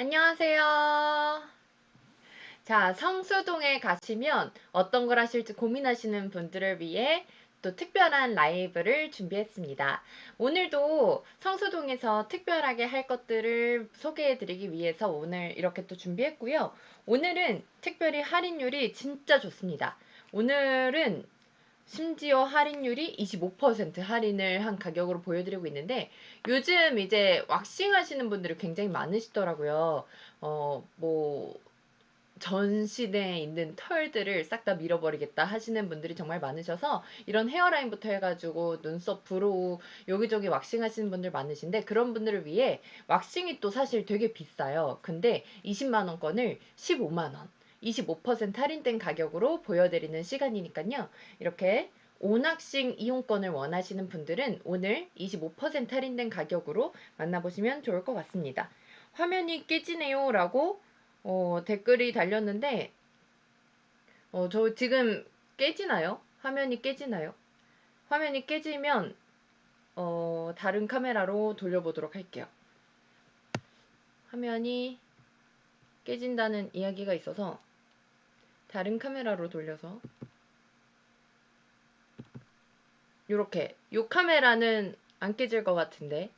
안녕하세요. 자, 성수동에 가시면 어떤 걸 하실지 고민하시는 분들을 위해 또 특별한 라이브를 준비했습니다. 오늘도 성수동에서 특별하게 할 것들을 소개해드리기 위해서 오늘 이렇게 또 준비했고요. 오늘은 특별히 할인율이 진짜 좋습니다. 오늘은 심지어 할인율이 25% 할인을 한 가격으로 보여드리고 있는데 요즘 이제 왁싱 하시는 분들이 굉장히 많으시더라고요. 전 시대에 있는 털들을 싹 다 밀어버리겠다 하시는 분들이 정말 많으셔서 이런 헤어라인부터 해가지고 눈썹, 브로우 여기저기 왁싱 하시는 분들 많으신데 그런 분들을 위해 왁싱이 또 사실 되게 비싸요. 근데 20만원권을 15만원 25% 할인된 가격으로 보여드리는 시간이니까요. 이렇게 온왁싱 이용권을 원하시는 분들은 오늘 25% 할인된 가격으로 만나보시면 좋을 것 같습니다. 화면이 깨지네요 라고 댓글이 달렸는데 저 지금 깨지나요? 화면이 깨지나요? 화면이 깨지면 다른 카메라로 돌려보도록 할게요. 화면이 깨진다는 이야기가 있어서 다른 카메라로 돌려서 요렇게 요 카메라는 안 깨질 것 같은데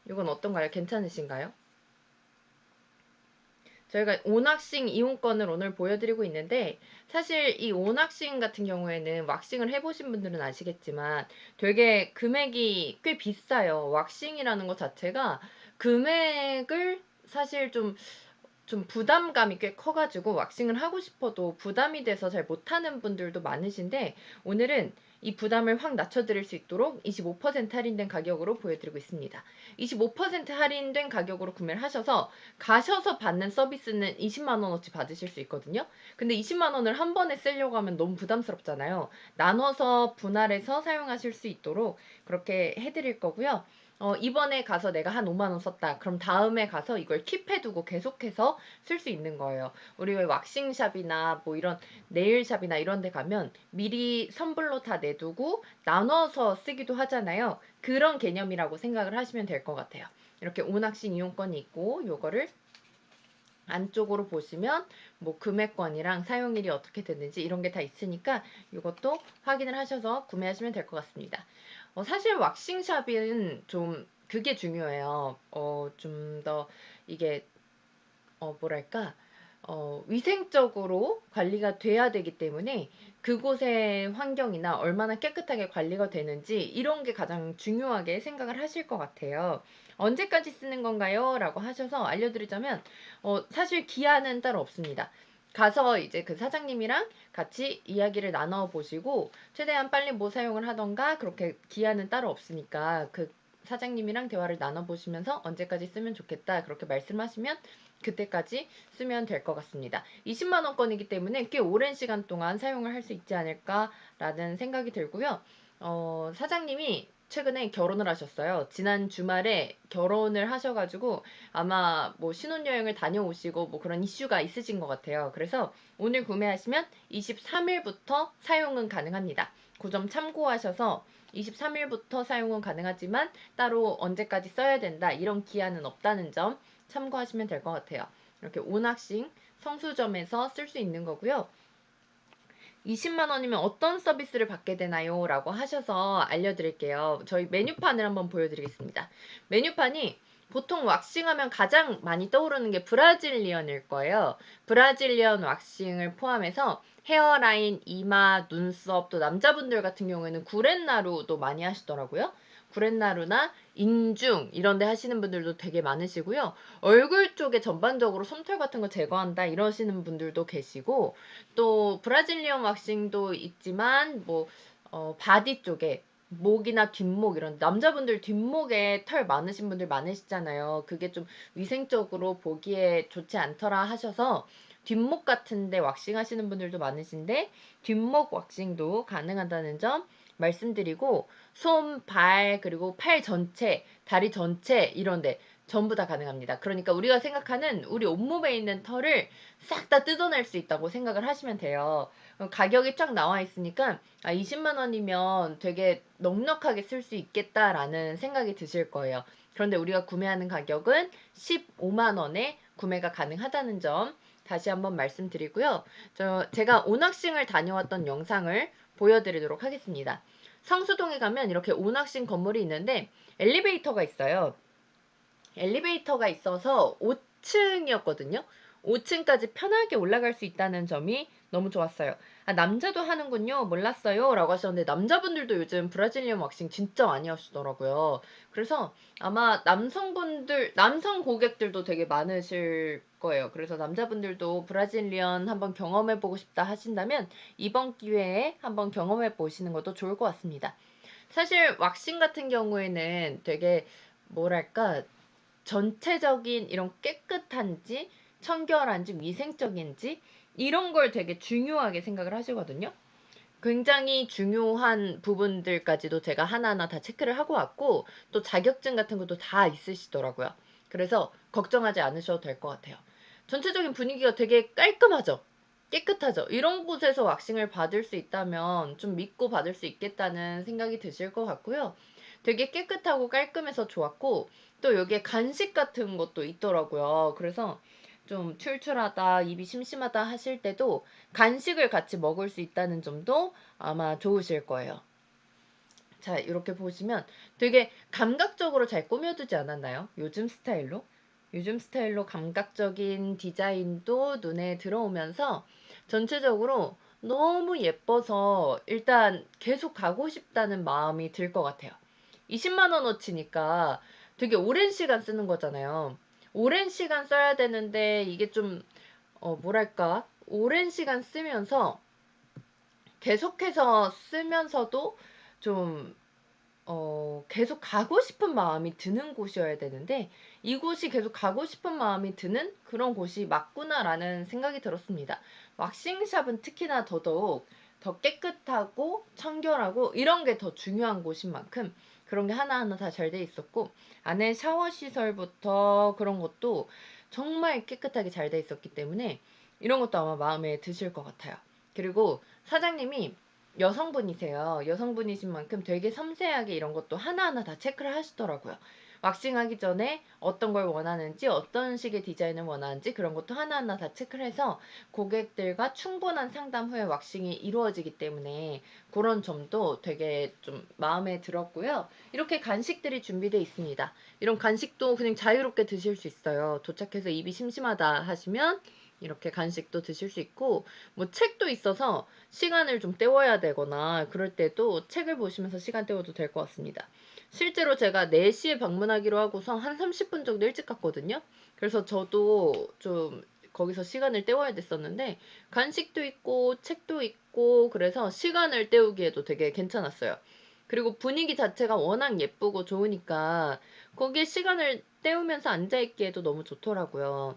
이건 어떤가요? 괜찮으신가요? 저희가 온왁싱 이용권을 오늘 보여드리고 있는데 사실 이 온왁싱 같은 경우에는 왁싱을 해보신 분들은 아시겠지만 되게 금액이 꽤 비싸요. 왁싱이라는 것 자체가 금액을 사실 좀 부담감이 꽤 커가지고 왁싱을 하고 싶어도 부담이 돼서 잘 못하는 분들도 많으신데 오늘은 이 부담을 확 낮춰드릴 수 있도록 25% 할인된 가격으로 보여드리고 있습니다. 25% 할인된 가격으로 구매를 하셔서 가셔서 받는 서비스는 20만원어치 받으실 수 있거든요. 근데 20만원을 한 번에 쓰려고 하면 너무 부담스럽잖아요. 나눠서 분할해서 사용하실 수 있도록 그렇게 해드릴 거고요. 이번에 가서 내가 한 5만원 썼다. 그럼 다음에 가서 이걸 킵해두고 계속해서 쓸 수 있는 거예요. 우리 왜 왁싱샵이나 뭐 이런 네일샵이나 이런 데 가면 미리 선불로 다 내두고 나눠서 쓰기도 하잖아요. 그런 개념이라고 생각을 하시면 될 것 같아요. 이렇게 온왁싱 이용권이 있고 요거를 안쪽으로 보시면 뭐 금액권이랑 사용일이 어떻게 되는지 이런 게 다 있으니까 이것도 확인을 하셔서 구매하시면 될 것 같습니다. 사실 왁싱샵은 좀 그게 중요해요. 좀 더 이게 뭐랄까 위생적으로 관리가 돼야 되기 때문에 그곳의 환경이나 얼마나 깨끗하게 관리가 되는지 이런 게 가장 중요하게 생각을 하실 것 같아요. 언제까지 쓰는 건가요? 라고 하셔서 알려드리자면 사실 기한은 따로 없습니다. 가서 이제 그 사장님이랑 같이 이야기를 나눠보시고 최대한 빨리 뭐 사용을 하던가 그렇게 기한은 따로 없으니까 그 사장님이랑 대화를 나눠보시면서 언제까지 쓰면 좋겠다 그렇게 말씀하시면 그때까지 쓰면 될 것 같습니다. 20만원권이기 때문에 꽤 오랜 시간 동안 사용을 할 수 있지 않을까라는 생각이 들고요. 사장님이 최근에 결혼을 하셨어요. 지난 주말에 결혼을 하셔가지고 아마 뭐 신혼여행을 다녀오시고 뭐 그런 이슈가 있으신 것 같아요. 그래서 오늘 구매하시면 23일부터 사용은 가능합니다. 그 점 참고하셔서 23일부터 사용은 가능하지만 따로 언제까지 써야 된다 이런 기한은 없다는 점 참고하시면 될 것 같아요. 이렇게 온학싱 성수점에서 쓸 수 있는 거고요. 20만원이면 어떤 서비스를 받게 되나요? 라고 하셔서 알려드릴게요. 저희 메뉴판을 한번 보여드리겠습니다. 메뉴판이 보통 왁싱하면 가장 많이 떠오르는 게 브라질리언일 거예요. 브라질리언 왁싱을 포함해서 헤어라인, 이마, 눈썹, 또 남자분들 같은 경우에는 구렛나루도 많이 하시더라고요. 구렛나루나 인중 이런 데 하시는 분들도 되게 많으시고요. 얼굴 쪽에 전반적으로 솜털 같은 거 제거한다 이러시는 분들도 계시고 또 브라질리언 왁싱도 있지만 뭐 바디 쪽에 목이나 뒷목 이런 남자분들 뒷목에 털 많으신 분들 많으시잖아요. 그게 좀 위생적으로 보기에 좋지 않더라 하셔서 뒷목 같은데 왁싱 하시는 분들도 많으신데 뒷목 왁싱도 가능하다는 점 말씀드리고 손, 발, 그리고 팔 전체, 다리 전체 이런데 전부 다 가능합니다. 그러니까 우리가 생각하는 우리 온몸에 있는 털을 싹 다 뜯어낼 수 있다고 생각을 하시면 돼요. 가격이 쫙 나와 있으니까 20만원이면 되게 넉넉하게 쓸 수 있겠다라는 생각이 드실 거예요. 그런데 우리가 구매하는 가격은 15만원에 구매가 가능하다는 점 다시 한번 말씀드리고요. 제가 온왁싱을 다녀왔던 영상을 보여드리도록 하겠습니다. 성수동에 가면 이렇게 온왁싱 건물이 있는데 엘리베이터가 있어요. 엘리베이터가 있어서 5층이었거든요. 5층까지 편하게 올라갈 수 있다는 점이 너무 좋았어요. 아, 남자도 하는군요. 몰랐어요. 라고 하셨는데, 남자분들도 요즘 브라질리언 왁싱 진짜 많이 하시더라고요. 그래서 아마 남성 고객들도 되게 많으실 거예요. 그래서 남자분들도 브라질리언 한번 경험해보고 싶다 하신다면, 이번 기회에 한번 경험해 보시는 것도 좋을 것 같습니다. 사실 왁싱 같은 경우에는 되게 뭐랄까 전체적인 이런 깨끗한지 청결한지 위생적인지 이런 걸 되게 중요하게 생각을 하시거든요. 굉장히 중요한 부분들까지도 제가 하나하나 다 체크를 하고 왔고 또 자격증 같은 것도 다 있으시더라고요. 그래서 걱정하지 않으셔도 될 것 같아요. 전체적인 분위기가 되게 깔끔하죠. 깨끗하죠. 이런 곳에서 왁싱을 받을 수 있다면 좀 믿고 받을 수 있겠다는 생각이 드실 것 같고요. 되게 깨끗하고 깔끔해서 좋았고 또 여기에 간식 같은 것도 있더라고요. 그래서 좀 출출하다, 입이 심심하다 하실 때도 간식을 같이 먹을 수 있다는 점도 아마 좋으실 거예요. 자, 이렇게 보시면 되게 감각적으로 잘 꾸며두지 않았나요? 요즘 스타일로? 요즘 스타일로 감각적인 디자인도 눈에 들어오면서 전체적으로 너무 예뻐서 일단 계속 가고 싶다는 마음이 들 것 같아요. 20만 원어치니까 되게 오랜 시간 쓰는 거잖아요. 오랜 시간 써야 되는데 이게 좀 뭐랄까 오랜 시간 쓰면서 계속해서 쓰면서도 좀 계속 가고 싶은 마음이 드는 곳이어야 되는데 이곳이 계속 가고 싶은 마음이 드는 그런 곳이 맞구나라는 생각이 들었습니다. 왁싱샵은 특히나 더더욱 더 깨끗하고 청결하고 이런 게 더 중요한 곳인 만큼 그런 게 하나하나 다 잘 돼 있었고 안에 샤워 시설부터 그런 것도 정말 깨끗하게 잘 돼 있었기 때문에 이런 것도 아마 마음에 드실 것 같아요. 그리고 사장님이 여성분이세요. 여성분이신 만큼 되게 섬세하게 이런 것도 하나하나 다 체크를 하시더라고요. 왁싱하기 전에 어떤 걸 원하는지, 어떤 식의 디자인을 원하는지 그런 것도 하나하나 다 체크를 해서 고객들과 충분한 상담 후에 왁싱이 이루어지기 때문에 그런 점도 되게 좀 마음에 들었고요. 이렇게 간식들이 준비되어 있습니다. 이런 간식도 그냥 자유롭게 드실 수 있어요. 도착해서 입이 심심하다 하시면 이렇게 간식도 드실 수 있고 뭐 책도 있어서 시간을 좀 때워야 되거나 그럴 때도 책을 보시면서 시간 때워도 될 것 같습니다. 실제로 제가 4시에 방문하기로 하고서 한 30분 정도 일찍 갔거든요. 그래서 저도 좀 거기서 시간을 때워야 됐었는데 간식도 있고 책도 있고 그래서 시간을 때우기에도 되게 괜찮았어요. 그리고 분위기 자체가 워낙 예쁘고 좋으니까 거기에 시간을 때우면서 앉아있기에도 너무 좋더라고요.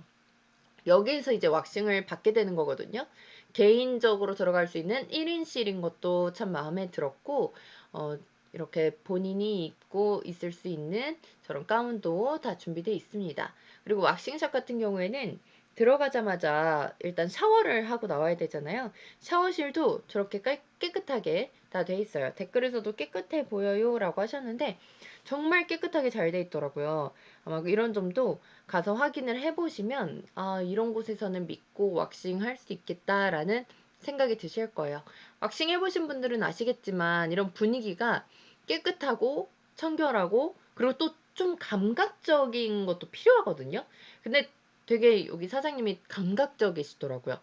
여기에서 이제 왁싱을 받게 되는 거거든요. 개인적으로 들어갈 수 있는 1인실인 것도 참 마음에 들었고, 어, 이렇게 본인이 입고 있을 수 있는 저런 가운도 다 준비되어 있습니다. 그리고 왁싱샵 같은 경우에는 들어가자마자 일단 샤워를 하고 나와야 되잖아요. 샤워실도 저렇게 깨끗하게 다 돼 있어요. 댓글에서도 깨끗해 보여요 라고 하셨는데 정말 깨끗하게 잘 돼 있더라고요. 아마 이런 점도 가서 확인을 해보시면 아 이런 곳에서는 믿고 왁싱 할 수 있겠다라는 생각이 드실 거예요. 왁싱 해보신 분들은 아시겠지만 이런 분위기가 깨끗하고 청결하고 그리고 또 좀 감각적인 것도 필요하거든요. 근데 되게 여기 사장님이 감각적이시더라고요.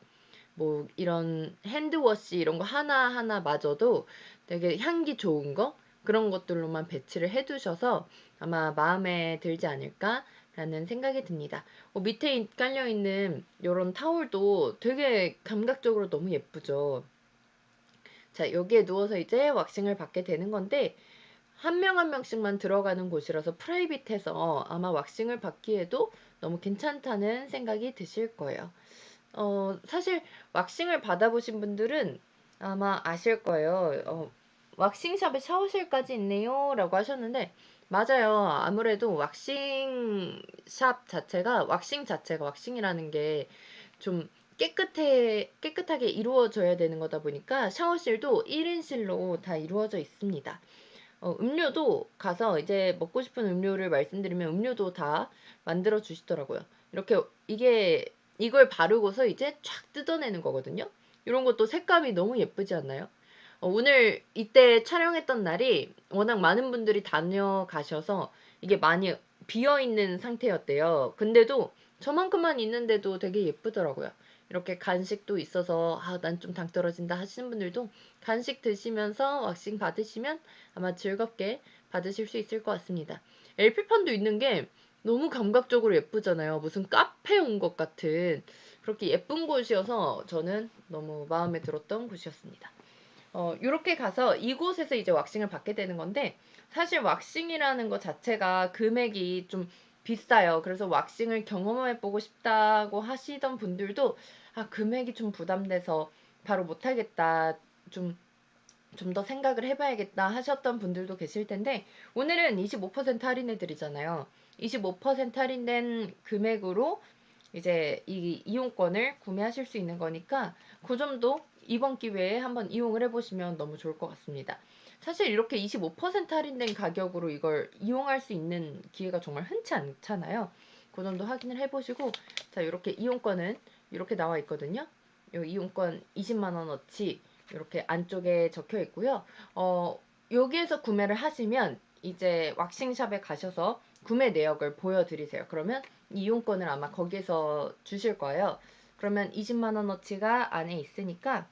뭐 이런 핸드워시 이런 거 하나하나 마저도 되게 향기 좋은 거 그런 것들로만 배치를 해두셔서 아마 마음에 들지 않을까라는 생각이 듭니다. 밑에 깔려 있는 이런 타올도 되게 감각적으로 너무 예쁘죠. 자, 여기에 누워서 이제 왁싱을 받게 되는 건데 한 명 한 명씩만 들어가는 곳이라서 프라이빗해서 아마 왁싱을 받기에도 너무 괜찮다는 생각이 드실 거예요. 사실 왁싱을 받아보신 분들은 아마 아실 거예요. 왁싱샵에 샤워실까지 있네요. 라고 하셨는데, 맞아요. 아무래도 왁싱 자체가 왁싱이라는 게 좀 깨끗하게 이루어져야 되는 거다 보니까 샤워실도 1인실로 다 이루어져 있습니다. 음료도 가서 이제 먹고 싶은 음료를 말씀드리면 음료도 다 만들어 주시더라고요. 이렇게 이걸 바르고서 이제 쫙 뜯어내는 거거든요. 이런 것도 색감이 너무 예쁘지 않나요? 오늘 이때 촬영했던 날이 워낙 많은 분들이 다녀가셔서 이게 많이 비어있는 상태였대요. 근데도 저만큼만 있는데도 되게 예쁘더라고요. 이렇게 간식도 있어서 난 좀 당 떨어진다 하시는 분들도 간식 드시면서 왁싱 받으시면 아마 즐겁게 받으실 수 있을 것 같습니다. LP판도 있는 게 너무 감각적으로 예쁘잖아요. 무슨 카페 온 것 같은 그렇게 예쁜 곳이어서 저는 너무 마음에 들었던 곳이었습니다. 요렇게 가서 이곳에서 이제 왁싱을 받게 되는 건데, 사실 왁싱이라는 것 자체가 금액이 좀 비싸요. 그래서 왁싱을 경험해보고 싶다고 하시던 분들도, 금액이 좀 부담돼서 바로 못하겠다. 좀 더 생각을 해봐야겠다 하셨던 분들도 계실 텐데, 오늘은 25% 할인해드리잖아요. 25% 할인된 금액으로 이제 이 이용권을 구매하실 수 있는 거니까 그 점도 이번 기회에 한번 이용을 해보시면 너무 좋을 것 같습니다. 사실 이렇게 25% 할인된 가격으로 이걸 이용할 수 있는 기회가 정말 흔치 않잖아요. 그 점도 확인을 해보시고, 자, 이렇게 이용권은 이렇게 나와 있거든요. 이 이용권 20만 원어치 이렇게 안쪽에 적혀 있고요. 여기에서 구매를 하시면 이제 왁싱샵에 가셔서 구매 내역을 보여드리세요. 그러면 이용권을 아마 거기에서 주실 거예요. 그러면 20만 원어치가 안에 있으니까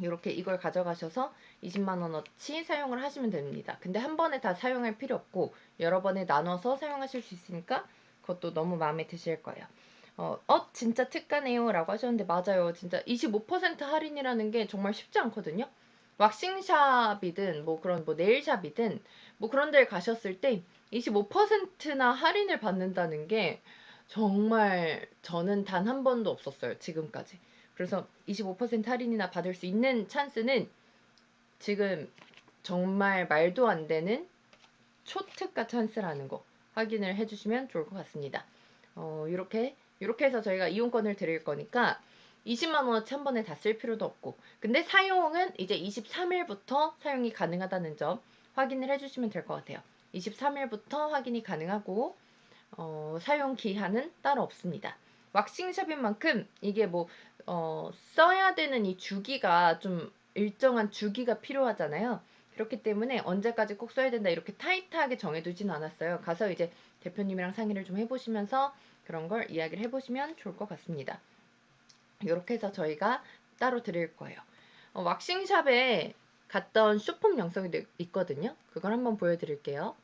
이렇게 이걸 가져가셔서 20만 원어치 사용을 하시면 됩니다. 근데 한 번에 다 사용할 필요 없고 여러 번에 나눠서 사용하실 수 있으니까 그것도 너무 마음에 드실 거예요. 진짜 특가네요 라고 하셨는데, 맞아요. 진짜 25% 할인이라는 게 정말 쉽지 않거든요. 왁싱샵이든 뭐 그런 뭐 네일샵이든 뭐 그런 데를 가셨을 때 25%나 할인을 받는다는 게 정말 저는 단 한 번도 없었어요, 지금까지. 그래서 25% 할인이나 받을 수 있는 찬스는 지금 정말 말도 안 되는 초특가 찬스라는 거 확인을 해주시면 좋을 것 같습니다. 이렇게 해서 저희가 이용권을 드릴 거니까 20만 원어치 한 번에 다 쓸 필요도 없고, 근데 사용은 이제 23일부터 사용이 가능하다는 점 확인을 해주시면 될 것 같아요. 23일부터 확인이 가능하고 사용 기한은 따로 없습니다. 왁싱샵인 만큼 이게 뭐 써야 되는 이 주기가 좀 일정한 주기가 필요하잖아요. 그렇기 때문에 언제까지 꼭 써야 된다 이렇게 타이트하게 정해두진 않았어요. 가서 이제 대표님이랑 상의를 좀 해보시면서 그런 걸 이야기를 해보시면 좋을 것 같습니다. 이렇게 해서 저희가 따로 드릴 거예요. 왁싱샵에 갔던 쇼폼 영상이 있거든요. 그걸 한번 보여드릴게요.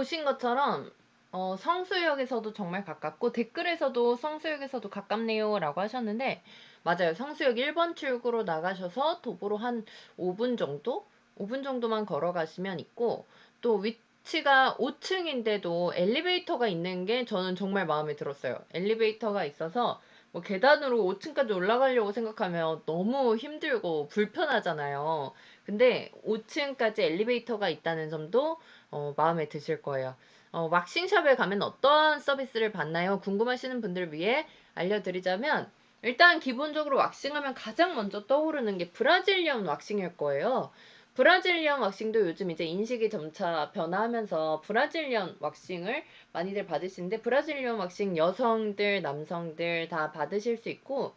보신 것처럼 성수역에서도 정말 가깝고 댓글에서도 성수역에서도 가깝네요 라고 하셨는데 맞아요. 성수역 1번 출구로 나가셔서 도보로 한 5분 정도? 5분 정도만 걸어가시면 있고 또 위치가 5층인데도 엘리베이터가 있는 게 저는 정말 마음에 들었어요. 엘리베이터가 있어서 뭐 계단으로 5층까지 올라가려고 생각하면 너무 힘들고 불편하잖아요. 근데 5층까지 엘리베이터가 있다는 점도 마음에 드실 거예요. 왁싱샵에 가면 어떤 서비스를 받나요? 궁금하시는 분들 위해 알려드리자면 일단 기본적으로 왁싱하면 가장 먼저 떠오르는 게 브라질리언 왁싱일 거예요. 브라질리언 왁싱도 요즘 이제 인식이 점차 변화하면서 브라질리언 왁싱을 많이들 받으시는데 브라질리언 왁싱 여성들, 남성들 다 받으실 수 있고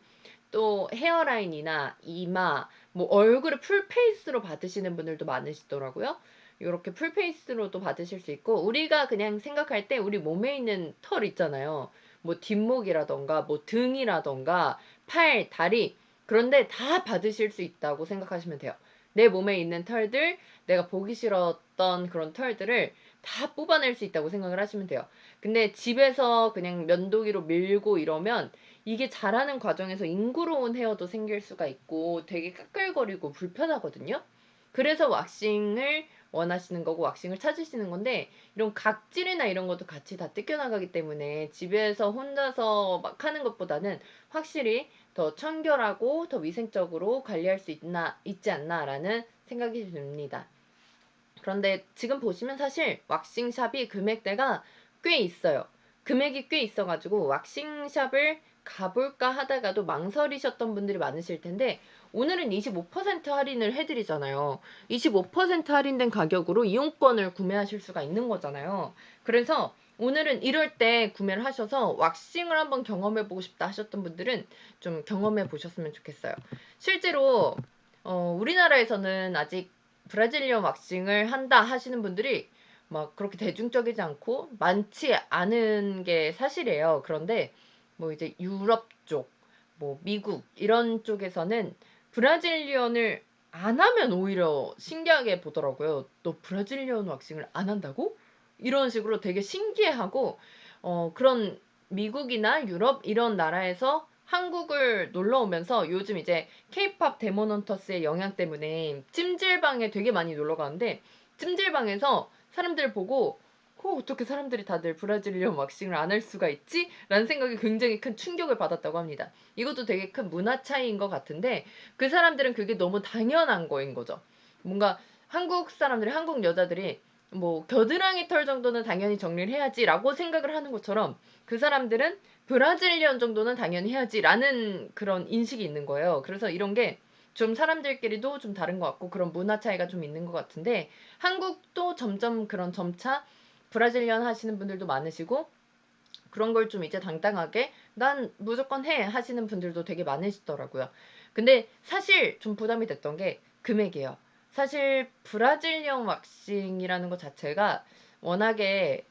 또 헤어라인이나 이마, 뭐 얼굴을 풀페이스로 받으시는 분들도 많으시더라고요. 이렇게 풀페이스로도 받으실 수 있고 우리가 그냥 생각할 때 우리 몸에 있는 털 있잖아요. 뭐 뒷목이라던가 뭐 등이라던가 팔, 다리 그런데 다 받으실 수 있다고 생각하시면 돼요. 내 몸에 있는 털들, 내가 보기 싫었던 그런 털들을 다 뽑아낼 수 있다고 생각을 하시면 돼요. 근데 집에서 그냥 면도기로 밀고 이러면 이게 자라는 과정에서 잉그러운 헤어도 생길 수가 있고 되게 까끌거리고 불편하거든요. 그래서 왁싱을 원하시는 거고 왁싱을 찾으시는 건데 이런 각질이나 이런 것도 같이 다 뜯겨나가기 때문에 집에서 혼자서 막 하는 것보다는 확실히 더 청결하고 더 위생적으로 관리할 수 있지 않나라는 생각이 듭니다. 그런데 지금 보시면 사실 왁싱샵이 금액대가 꽤 있어요. 금액이 꽤 있어가지고 왁싱샵을 가볼까 하다가도 망설이셨던 분들이 많으실 텐데 오늘은 25% 할인을 해드리잖아요. 25% 할인된 가격으로 이용권을 구매하실 수가 있는 거잖아요. 그래서 오늘은 이럴 때 구매를 하셔서 왁싱을 한번 경험해보고 싶다 하셨던 분들은 좀 경험해 보셨으면 좋겠어요. 실제로 우리나라에서는 아직 브라질리언 왁싱을 한다 하시는 분들이 막 그렇게 대중적이지 않고 많지 않은 게 사실이에요. 그런데 뭐 이제 유럽 쪽, 뭐 미국 이런 쪽에서는 브라질리언을 안 하면 오히려 신기하게 보더라고요. 너 브라질리언 왁싱을 안 한다고? 이런 식으로 되게 신기해하고 그런 미국이나 유럽 이런 나라에서 한국을 놀러 오면서 요즘 이제 케이팝 데몬헌터스의 영향 때문에 찜질방에 되게 많이 놀러 가는데 찜질방에서 사람들 보고 어떻게 사람들이 다들 브라질리언 왁싱을 안 할 수가 있지? 라는 생각이 굉장히 큰 충격을 받았다고 합니다. 이것도 되게 큰 문화 차이인 것 같은데 그 사람들은 그게 너무 당연한 거인 거죠. 뭔가 한국 사람들이 한국 여자들이 뭐 겨드랑이 털 정도는 당연히 정리를 해야지라고 생각을 하는 것처럼 그 사람들은 브라질리언 정도는 당연히 해야지라는 그런 인식이 있는 거예요. 그래서 이런 게 좀 사람들끼리도 좀 다른 것 같고 그런 문화 차이가 좀 있는 것 같은데 한국도 점점 그런 점차 브라질리언 하시는 분들도 많으시고 그런 걸 좀 이제 당당하게 난 무조건 해 하시는 분들도 되게 많으시더라고요. 근데 사실 좀 부담이 됐던 게 금액이에요. 사실 브라질리언 왁싱이라는 것 자체가 워낙에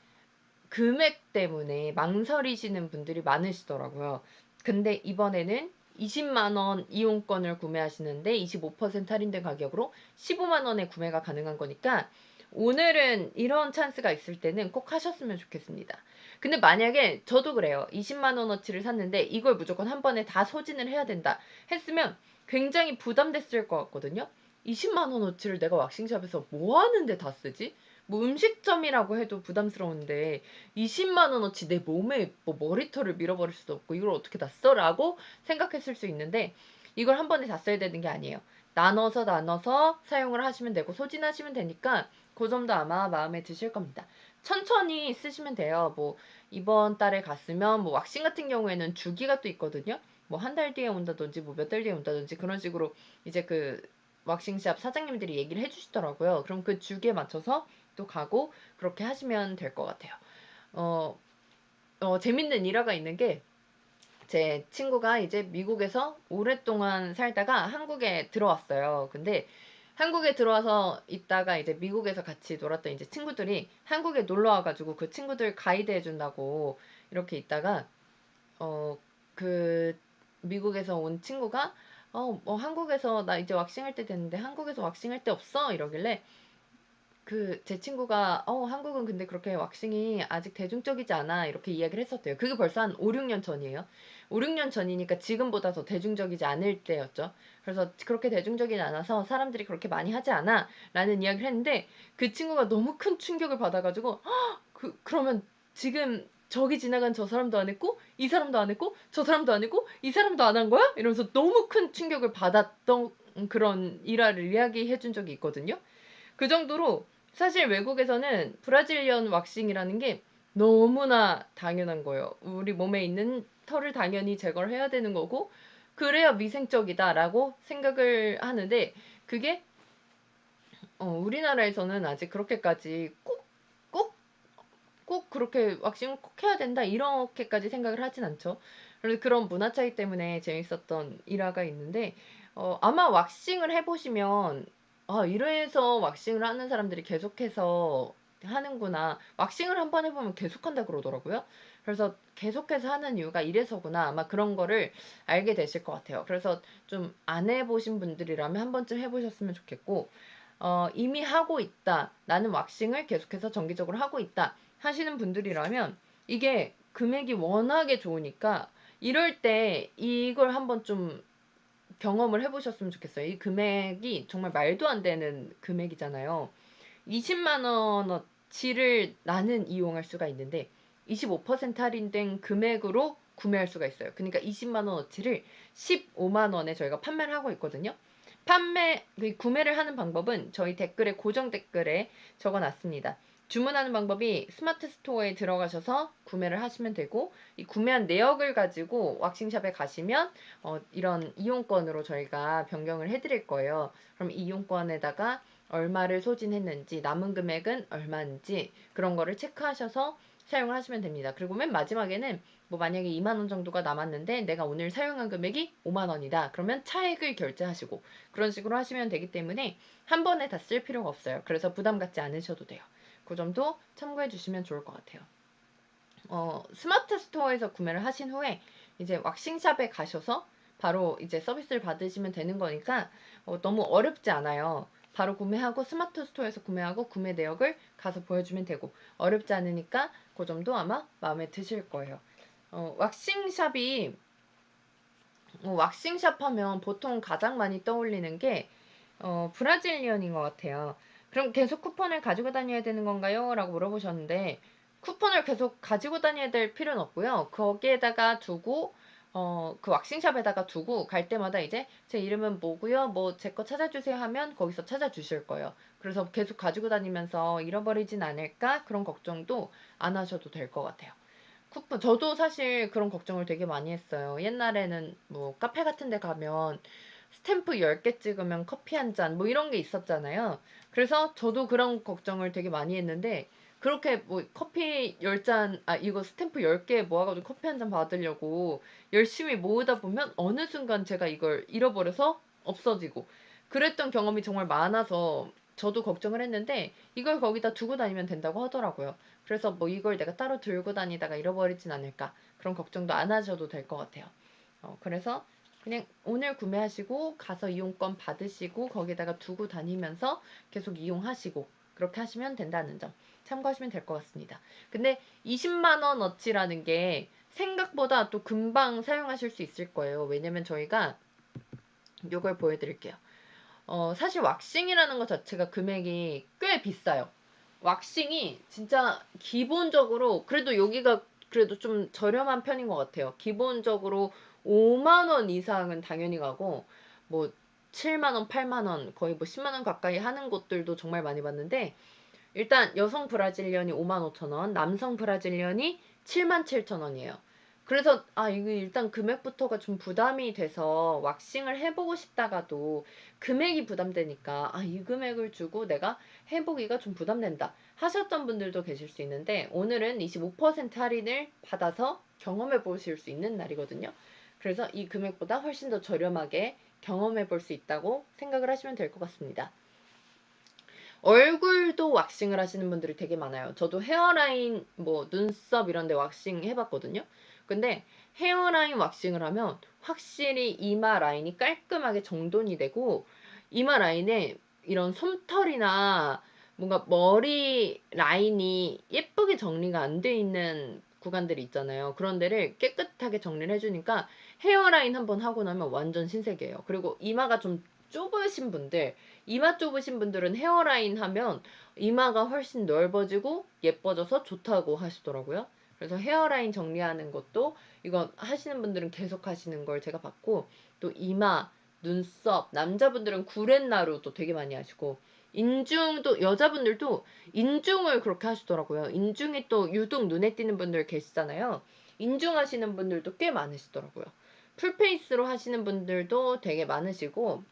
금액 때문에 망설이시는 분들이 많으시더라고요. 근데 이번에는 20만 원 이용권을 구매하시는데 25% 할인된 가격으로 15만 원에 구매가 가능한 거니까 오늘은 이런 찬스가 있을 때는 꼭 하셨으면 좋겠습니다. 근데 만약에 저도 그래요. 20만 원어치를 샀는데 이걸 무조건 한 번에 다 소진을 해야 된다 했으면 굉장히 부담됐을 것 같거든요. 20만 원어치를 내가 왁싱샵에서 뭐 하는데 다 쓰지? 뭐 음식점이라고 해도 부담스러운데 20만 원어치 내 몸에 뭐 머리털을 밀어버릴 수도 없고 이걸 어떻게 다 써라고 생각했을 수 있는데 이걸 한 번에 다 써야 되는 게 아니에요. 나눠서 사용을 하시면 되고 소진하시면 되니까 그 점도 아마 마음에 드실 겁니다. 천천히 쓰시면 돼요. 뭐 이번 달에 갔으면 뭐 왁싱 같은 경우에는 주기가 또 있거든요. 뭐 한 달 뒤에 온다든지 뭐 몇 달 뒤에 온다든지 그런 식으로 이제 그 왁싱샵 사장님들이 얘기를 해주시더라고요. 그럼 그 주기에 맞춰서 또 가고 그렇게 하시면 될 것 같아요. 어, 재밌는 일화가 있는 게 제 친구가 이제 미국에서 오랫동안 살다가 한국에 들어왔어요. 근데 한국에 들어와서 있다가 이제 미국에서 같이 놀았던 이제 친구들이 한국에 놀러 와가지고 그 친구들 가이드 해준다고 이렇게 있다가 그 미국에서 온 친구가 뭐 한국에서 나 이제 왁싱할 때 됐는데 한국에서 왁싱할 때 없어? 이러길래 제 친구가 한국은 근데 그렇게 왁싱이 아직 대중적이지 않아 이렇게 이야기를 했었대요. 그게 벌써 한 5, 6년 전이에요. 5, 6년 전이니까 지금보다 더 대중적이지 않을 때였죠. 그래서 그렇게 대중적이지 않아서 사람들이 그렇게 많이 하지 않아 라는 이야기를 했는데 그 친구가 너무 큰 충격을 받아가지고 그러면 지금 저기 지나간 저 사람도 안 했고 이 사람도 안 했고 저 사람도 안 했고 이 사람도 안 한 거야? 이러면서 너무 큰 충격을 받았던 그런 일화를 이야기해 준 적이 있거든요. 그 정도로 사실 외국에서는 브라질리언 왁싱이라는 게 너무나 당연한 거예요. 우리 몸에 있는 털을 당연히 제거를 해야 되는 거고 그래야 위생적이다라고 생각을 하는데 그게 우리나라에서는 아직 그렇게까지 꼭, 꼭 그렇게 왁싱을 꼭 해야 된다 이렇게까지 생각을 하진 않죠. 그래서 그런 문화 차이 때문에 재밌었던 일화가 있는데 아마 왁싱을 해보시면 이래서 왁싱을 하는 사람들이 계속해서 하는구나. 왁싱을 한번 해보면 계속한다 그러더라고요. 그래서 계속해서 하는 이유가 이래서구나. 아마 그런 거를 알게 되실 것 같아요. 그래서 좀 안 해보신 분들이라면 한 번쯤 해보셨으면 좋겠고 이미 하고 있다. 나는 왁싱을 계속해서 정기적으로 하고 있다. 하시는 분들이라면 이게 금액이 워낙에 좋으니까 이럴 때 이걸 한번 좀 경험을 해보셨으면 좋겠어요. 이 금액이 정말 말도 안 되는 금액이잖아요. 20만 원어치를 나는 이용할 수가 있는데 25% 할인된 금액으로 구매할 수가 있어요. 그러니까 20만 원어치를 15만 원에 저희가 판매를 하고 있거든요. 구매를 하는 방법은 저희 댓글에 고정 댓글에 적어놨습니다. 주문하는 방법이 스마트 스토어에 들어가셔서 구매를 하시면 되고 이 구매한 내역을 가지고 왁싱샵에 가시면 이런 이용권으로 저희가 변경을 해드릴 거예요. 그럼 이용권에다가 얼마를 소진했는지 남은 금액은 얼마인지 그런 거를 체크하셔서 사용을 하시면 됩니다. 그리고 맨 마지막에는 뭐 만약에 2만 원 정도가 남았는데 내가 오늘 사용한 금액이 5만 원이다. 그러면 차액을 결제하시고 그런 식으로 하시면 되기 때문에 한 번에 다 쓸 필요가 없어요. 그래서 부담 갖지 않으셔도 돼요. 그 점도 참고해 주시면 좋을 것 같아요. 스마트 스토어에서 구매를 하신 후에 이제 왁싱샵에 가셔서 바로 이제 서비스를 받으시면 되는 거니까 너무 어렵지 않아요. 바로 구매하고 스마트 스토어에서 구매하고 구매 내역을 가서 보여주면 되고 어렵지 않으니까 그 점도 아마 마음에 드실 거예요. 왁싱샵이 왁싱샵 하면 보통 가장 많이 떠올리는 게 브라질리언인 것 같아요. 그럼 계속 쿠폰을 가지고 다녀야 되는 건가요? 라고 물어보셨는데 쿠폰을 계속 가지고 다녀야 될 필요는 없고요. 거기에다가 두고 그 왁싱샵에다가 두고 갈 때마다 이제 제 이름은 뭐고요? 뭐 제 거 찾아주세요 하면 거기서 찾아주실 거예요. 그래서 계속 가지고 다니면서 잃어버리진 않을까? 그런 걱정도 안 하셔도 될 것 같아요. 쿠폰 저도 사실 그런 걱정을 되게 많이 했어요. 옛날에는 뭐 카페 같은 데 가면 스탬프 10개 찍으면 커피 한 잔 뭐 이런 게 있었잖아요. 그래서 저도 그런 걱정을 되게 많이 했는데 그렇게 뭐 커피 10잔 이거 스탬프 10개 모아가지고 커피 한 잔 받으려고 열심히 모으다 보면 어느 순간 제가 이걸 잃어버려서 없어지고 그랬던 경험이 정말 많아서 저도 걱정을 했는데 이걸 거기다 두고 다니면 된다고 하더라고요. 그래서 뭐 이걸 내가 따로 들고 다니다가 잃어버리진 않을까 그런 걱정도 안 하셔도 될 것 같아요. 그래서 그냥 오늘 구매하시고 가서 이용권 받으시고 거기다가 두고 다니면서 계속 이용하시고 그렇게 하시면 된다는 점 참고하시면 될 것 같습니다. 근데 20만 원어치라는 게 생각보다 또 금방 사용하실 수 있을 거예요. 왜냐면 저희가 이걸 보여드릴게요. 사실 왁싱이라는 것 자체가 금액이 꽤 비싸요. 왁싱이 진짜 기본적으로 그래도 여기가 그래도 좀 저렴한 편인 것 같아요. 기본적으로 5만 원 이상은 당연히 가고 뭐 7만 원, 8만 원, 거의 뭐 10만 원 가까이 하는 곳들도 정말 많이 봤는데 일단 여성 브라질리언이 5만 5천 원, 남성 브라질리언이 7만 7천 원이에요. 그래서 이거 일단 금액부터가 좀 부담이 돼서 왁싱을 해보고 싶다가도 금액이 부담되니까 이 금액을 주고 내가 해보기가 좀 부담된다 하셨던 분들도 계실 수 있는데 오늘은 25% 할인을 받아서 경험해 보실 수 있는 날이거든요. 그래서 이 금액보다 훨씬 더 저렴하게 경험해 볼 수 있다고 생각을 하시면 될 것 같습니다. 얼굴도 왁싱을 하시는 분들이 되게 많아요. 저도 헤어라인, 뭐 눈썹 이런 데 왁싱 해봤거든요. 근데 헤어라인 왁싱을 하면 확실히 이마 라인이 깔끔하게 정돈이 되고 이마 라인에 이런 솜털이나 뭔가 머리 라인이 예쁘게 정리가 안 돼 있는 구간들이 있잖아요. 그런 데를 깨끗하게 정리를 해주니까 헤어라인 한번 하고 나면 완전 신세계예요. 그리고 이마가 좀 좁으신 분들, 이마 좁으신 분들은 헤어라인 하면 이마가 훨씬 넓어지고 예뻐져서 좋다고 하시더라고요. 그래서 헤어라인 정리하는 것도 이거 하시는 분들은 계속 하시는 걸 제가 봤고, 또 이마, 눈썹, 남자분들은 구렛나루도 되게 많이 하시고, 인중도, 여자분들도 인중을 그렇게 하시더라고요. 인중이 또 유독 눈에 띄는 분들 계시잖아요. 인중 하시는 분들도 꽤 많으시더라고요. 풀페이스로 하시는 분들도 되게 많으시고,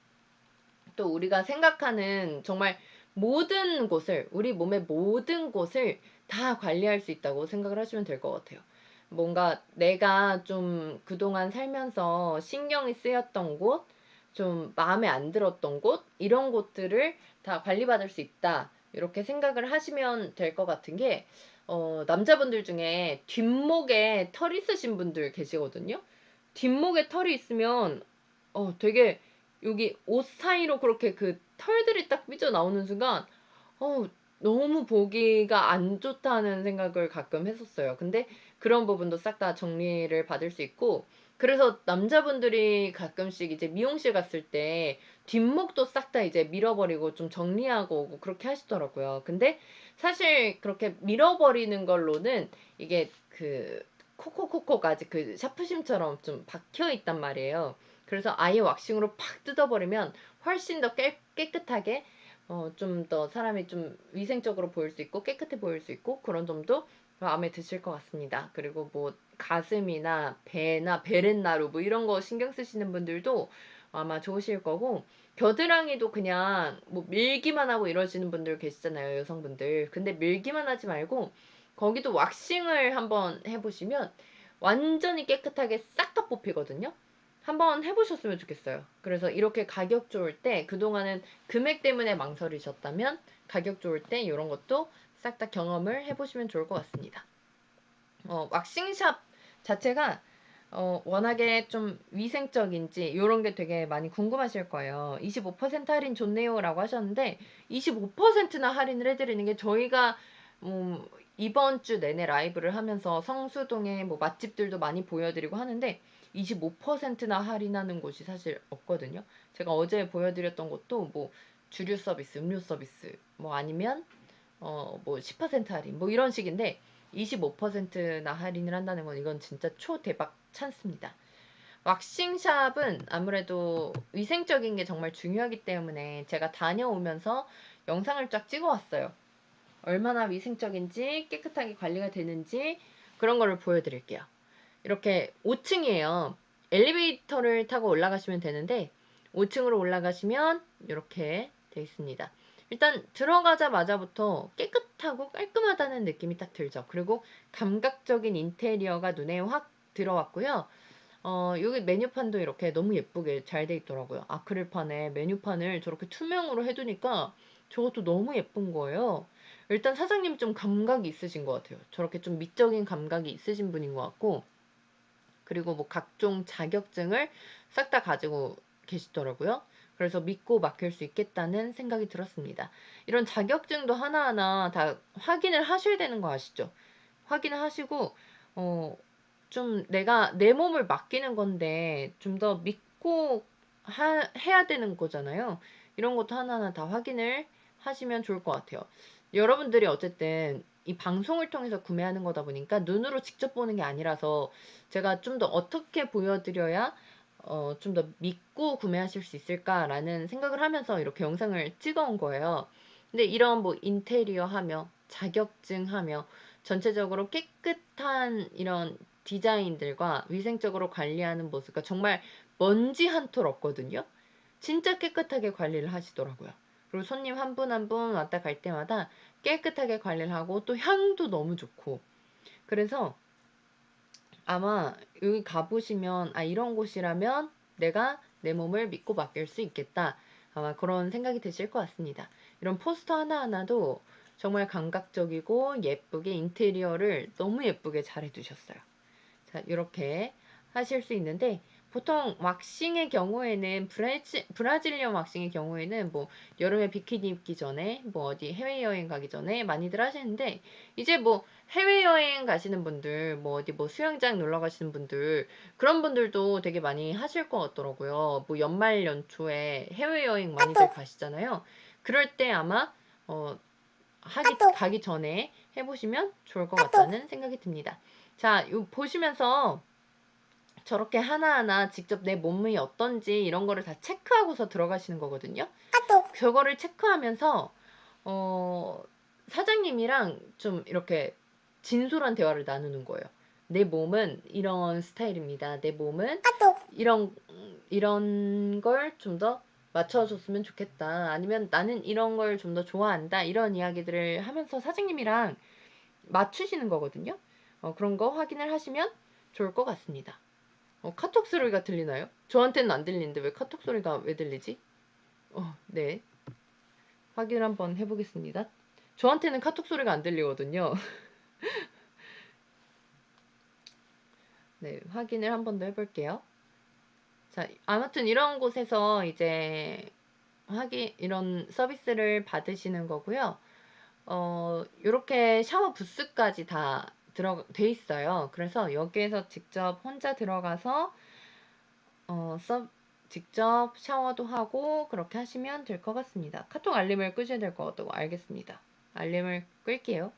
또 우리가 생각하는 정말 모든 곳을, 우리 몸의 모든 곳을 다 관리할 수 있다고 생각을 하시면 될 것 같아요. 뭔가 내가 좀 그동안 살면서 신경이 쓰였던 곳, 좀 마음에 안 들었던 곳, 이런 곳들을 다 관리받을 수 있다. 이렇게 생각을 하시면 될 것 같은 게, 남자분들 중에 뒷목에 털 있으신 분들 계시거든요. 뒷목에 털이 있으면, 되게 여기 옷 사이로 그렇게 그 털들이 딱 삐져나오는 순간, 어, 너무 보기가 안 좋다는 생각을 가끔 했었어요. 근데 그런 부분도 싹 다 정리를 받을 수 있고, 그래서 남자분들이 가끔씩 이제 미용실 갔을 때 뒷목도 싹 다 이제 밀어버리고 좀 정리하고 오고 그렇게 하시더라고요. 근데 사실 그렇게 밀어버리는 걸로는 이게 그 콕콕콕콕 아직 그 샤프심처럼 좀 박혀 있단 말이에요. 그래서 아예 왁싱으로 팍 뜯어버리면 훨씬 더 깨끗하게, 좀 더 사람이 좀 위생적으로 보일 수 있고 깨끗해 보일 수 있고 그런 점도 마음에 드실 것 같습니다. 그리고 뭐 가슴이나 배나 베렌나루 뭐 이런 거 신경 쓰시는 분들도 아마 좋으실 거고, 겨드랑이도 그냥 뭐 밀기만 하고 이러시는 분들 계시잖아요, 여성분들. 근데 밀기만 하지 말고 거기도 왁싱을 한번 해보시면 완전히 깨끗하게 싹 다 뽑히거든요. 한번 해보셨으면 좋겠어요. 그래서 이렇게 가격 좋을 때, 그동안은 금액 때문에 망설이셨다면 가격 좋을 때 이런 것도 싹 다 경험을 해보시면 좋을 것 같습니다. 왁싱샵 자체가 워낙에 좀 위생적인지 이런 게 되게 많이 궁금하실 거예요. 25% 할인 좋네요 라고 하셨는데 25%나 할인을 해드리는 게, 저희가 이번 주 내내 라이브를 하면서 성수동에 뭐 맛집들도 많이 보여드리고 하는데 25%나 할인하는 곳이 사실 없거든요. 제가 어제 보여드렸던 곳도 뭐 주류 서비스, 음료 서비스, 뭐 아니면 뭐 10% 할인 뭐 이런 식인데 25%나 할인을 한다는 건 이건 진짜 초대박 찬스입니다. 왁싱샵은 아무래도 위생적인 게 정말 중요하기 때문에 제가 다녀오면서 영상을 쫙 찍어 왔어요. 얼마나 위생적인지 깨끗하게 관리가 되는지 그런 거를 보여드릴게요. 이렇게 5층이에요. 엘리베이터를 타고 올라가시면 되는데 5층으로 올라가시면 이렇게 돼 있습니다. 일단 들어가자마자부터 깨끗하고 깔끔하다는 느낌이 딱 들죠. 그리고 감각적인 인테리어가 눈에 확 들어왔고요. 여기 메뉴판도 이렇게 너무 예쁘게 잘 돼 있더라고요. 아크릴판에 메뉴판을 저렇게 투명으로 해두니까 저것도 너무 예쁜 거예요. 일단 사장님 좀 감각이 있으신 것 같아요. 저렇게 좀 미적인 감각이 있으신 분인 것 같고, 그리고 뭐 각종 자격증을 싹 다 가지고 계시더라고요. 그래서 믿고 맡길 수 있겠다는 생각이 들었습니다. 이런 자격증도 하나하나 다 확인을 하셔야 되는 거 아시죠? 확인을 하시고, 좀 내가 내 몸을 맡기는 건데 좀 더 믿고 해야 되는 거잖아요. 이런 것도 하나하나 다 확인을 하시면 좋을 것 같아요. 여러분들이 어쨌든 이 방송을 통해서 구매하는 거다 보니까 눈으로 직접 보는 게 아니라서 제가 좀 더 어떻게 보여드려야 좀 더 믿고 구매하실 수 있을까라는 생각을 하면서 이렇게 영상을 찍어 온 거예요. 근데 이런 뭐 인테리어 하며 자격증 하며 전체적으로 깨끗한 이런 디자인들과 위생적으로 관리하는 모습과 정말 먼지 한 톨 없거든요. 진짜 깨끗하게 관리를 하시더라고요. 그리고 손님 한 분 한 분 왔다 갈 때마다 깨끗하게 관리를 하고 또 향도 너무 좋고, 그래서 아마 여기 가보시면 이런 곳이라면 내가 내 몸을 믿고 맡길 수 있겠다. 아마 그런 생각이 드실 것 같습니다. 이런 포스터 하나하나도 정말 감각적이고 예쁘게 인테리어를 너무 예쁘게 잘 해두셨어요. 자, 이렇게 하실 수 있는데 보통 왁싱의 경우에는 브라질리언 왁싱의 경우에는 뭐 여름에 비키니 입기 전에 뭐 어디 해외여행 가기 전에 많이들 하시는데 이제 뭐 해외여행 가시는 분들 뭐 어디 뭐 수영장 놀러 가시는 분들 그런 분들도 되게 많이 하실 것 같더라고요. 뭐 연말 연초에 해외여행 많이들 가시잖아요. 그럴 때 아마 가기 전에 해보시면 좋을 것 같다는 생각이 듭니다. 자, 보시면서 저렇게 하나하나 직접 내 몸이 어떤지 이런 거를 다 체크하고서 들어가시는 거거든요. 저거를 체크하면서 사장님이랑 좀 이렇게 진솔한 대화를 나누는 거예요. 내 몸은 이런 스타일입니다. 내 몸은 이런 걸 좀 더 맞춰줬으면 좋겠다. 아니면 나는 이런 걸 좀 더 좋아한다. 이런 이야기들을 하면서 사장님이랑 맞추시는 거거든요. 그런 거 확인을 하시면 좋을 것 같습니다. 카톡 소리가 들리나요? 저한테는 안 들리는데 왜 카톡 소리가 왜 들리지? 네. 확인 한번 해보겠습니다. 저한테는 카톡 소리가 안 들리거든요. 네, 확인을 한 번 더 해볼게요. 자, 아무튼 이런 곳에서 이제 이런 서비스를 받으시는 거고요. 요렇게 샤워 부스까지 다 돼 있어요. 그래서 여기에서 직접 혼자 들어가서 직접 샤워도 하고 그렇게 하시면 될 것 같습니다. 카톡 알림을 끄셔야 될 것 같다고 알겠습니다. 알림을 끌게요.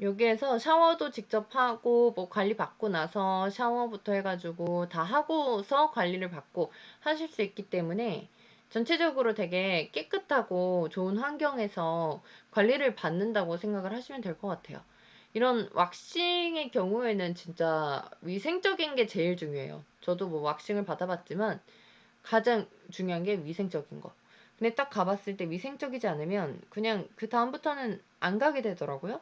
여기에서 샤워도 직접 하고 뭐 관리 받고 나서 샤워부터 해가지고 다 하고서 관리를 받고 하실 수 있기 때문에 전체적으로 되게 깨끗하고 좋은 환경에서 관리를 받는다고 생각을 하시면 될 것 같아요. 이런 왁싱의 경우에는 진짜 위생적인 게 제일 중요해요. 저도 뭐 왁싱을 받아봤지만 가장 중요한 게 위생적인 거. 근데 딱 가봤을 때 위생적이지 않으면 그냥 그 다음부터는 안 가게 되더라고요.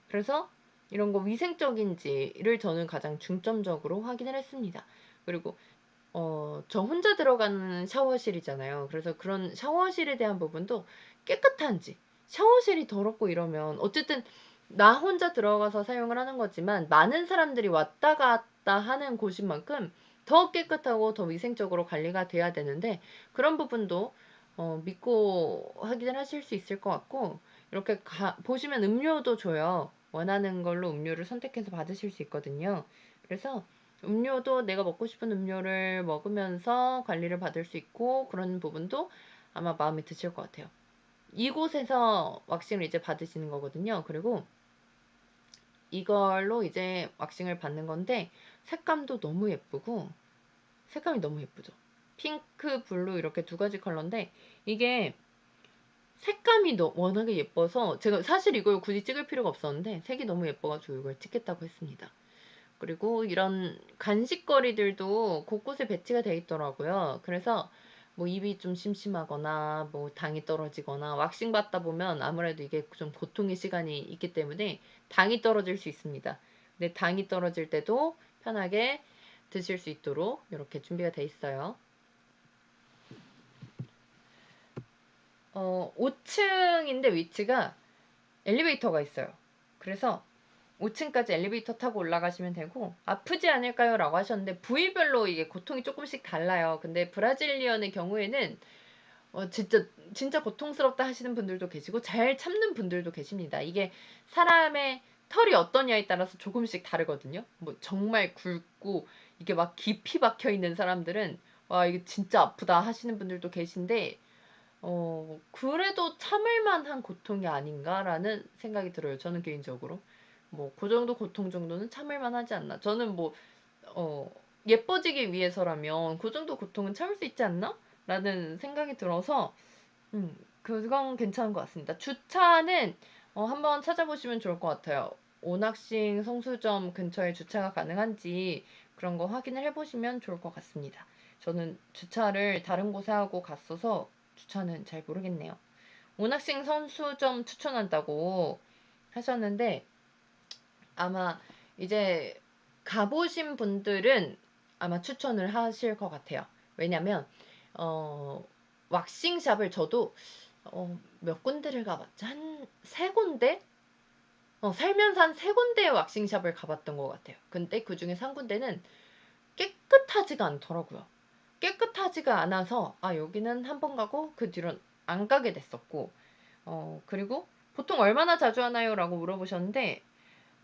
그래서 이런 거 위생적인지를 저는 가장 중점적으로 확인을 했습니다. 그리고 저 혼자 들어가는 샤워실이잖아요. 그래서 그런 샤워실에 대한 부분도 깨끗한지, 샤워실이 더럽고 이러면 어쨌든 나 혼자 들어가서 사용을 하는 거지만 많은 사람들이 왔다 갔다 하는 곳인 만큼 더 깨끗하고 더 위생적으로 관리가 돼야 되는데 그런 부분도 믿고 확인을 하실 수 있을 것 같고 이렇게 보시면 음료도 줘요. 원하는 걸로 음료를 선택해서 받으실 수 있거든요. 그래서 음료도 내가 먹고 싶은 음료를 먹으면서 관리를 받을 수 있고 그런 부분도 아마 마음에 드실 것 같아요. 이곳에서 왁싱을 이제 받으시는 거거든요. 그리고 이걸로 이제 왁싱을 받는 건데 색감도 너무 예쁘고 색감이 너무 예쁘죠. 핑크, 블루 이렇게 두 가지 컬러인데 이게 색감이 워낙에 예뻐서 제가 사실 이걸 굳이 찍을 필요가 없었는데 색이 너무 예뻐가지고 이걸 찍겠다고 했습니다. 그리고 이런 간식거리들도 곳곳에 배치가 돼 있더라고요. 그래서 뭐 입이 좀 심심하거나 뭐 당이 떨어지거나 왁싱 받다 보면 아무래도 이게 좀 고통의 시간이 있기 때문에 당이 떨어질 수 있습니다. 근데 당이 떨어질 때도 편하게 드실 수 있도록 이렇게 준비가 돼 있어요. 5층인데 위치가 엘리베이터가 있어요. 그래서 5층까지 엘리베이터 타고 올라가시면 되고 아프지 않을까요? 라고 하셨는데 부위별로 이게 고통이 조금씩 달라요. 근데 브라질리언의 경우에는 진짜 고통스럽다 하시는 분들도 계시고 잘 참는 분들도 계십니다. 이게 사람의 털이 어떠냐에 따라서 조금씩 다르거든요. 뭐 정말 굵고 이게 막 깊이 박혀 있는 사람들은 와 이게 진짜 아프다 하시는 분들도 계신데 그래도 참을 만한 고통이 아닌가라는 생각이 들어요. 저는 개인적으로. 뭐, 그 정도 고통 정도는 참을 만하지 않나. 저는 뭐, 어, 예뻐지기 위해서라면 그 정도 고통은 참을 수 있지 않나? 라는 생각이 들어서, 그건 괜찮은 것 같습니다. 주차는, 한번 찾아보시면 좋을 것 같아요. 오낙싱 성수점 근처에 주차가 가능한지 그런 거 확인을 해보시면 좋을 것 같습니다. 저는 주차를 다른 곳에 하고 갔어서 주차는 잘 모르겠네요. 오낙싱 선수점 추천한다고 하셨는데 아마 이제 가보신 분들은 아마 추천을 하실 것 같아요. 왜냐면 왁싱샵을 저도 몇 군데를 가봤지? 한 세 군데? 살면서 한 세 군데 왁싱샵을 가봤던 것 같아요. 근데 그 중에 한 군데는 깨끗하지가 않더라고요. 깨끗하지가 않아서 여기는 한 번 가고 그 뒤로는 안 가게 됐었고, 그리고 보통 얼마나 자주 하나요? 라고 물어보셨는데,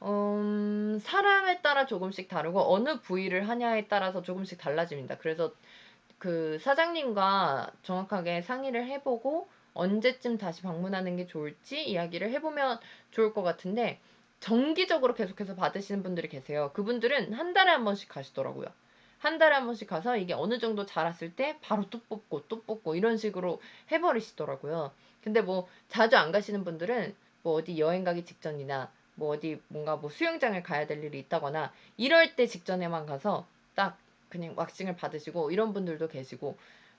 사람에 따라 조금씩 다르고 어느 부위를 하냐에 따라서 조금씩 달라집니다. 그래서 그 사장님과 정확하게 상의를 해보고 언제쯤 다시 방문하는 게 좋을지 이야기를 해보면 좋을 것 같은데, 정기적으로 계속해서 받으시는 분들이 계세요. 그분들은 한 달에 한 번씩 가시더라고요. 한 달에 한 번씩 가서 이게 어느 정도 자랐을 때 바로 또 뽑고 이런 식으로 해버리시더라고요. 근데 뭐 자주 안 가시는 분들은 뭐 어디 여행 가기 직전이나 뭐 어디 뭔가 뭐 수영장을 가야 될 일이 있다거나 이럴 때 직전에만 가서 딱 그냥 왁싱을 받으시고 이런 분들도 계시고,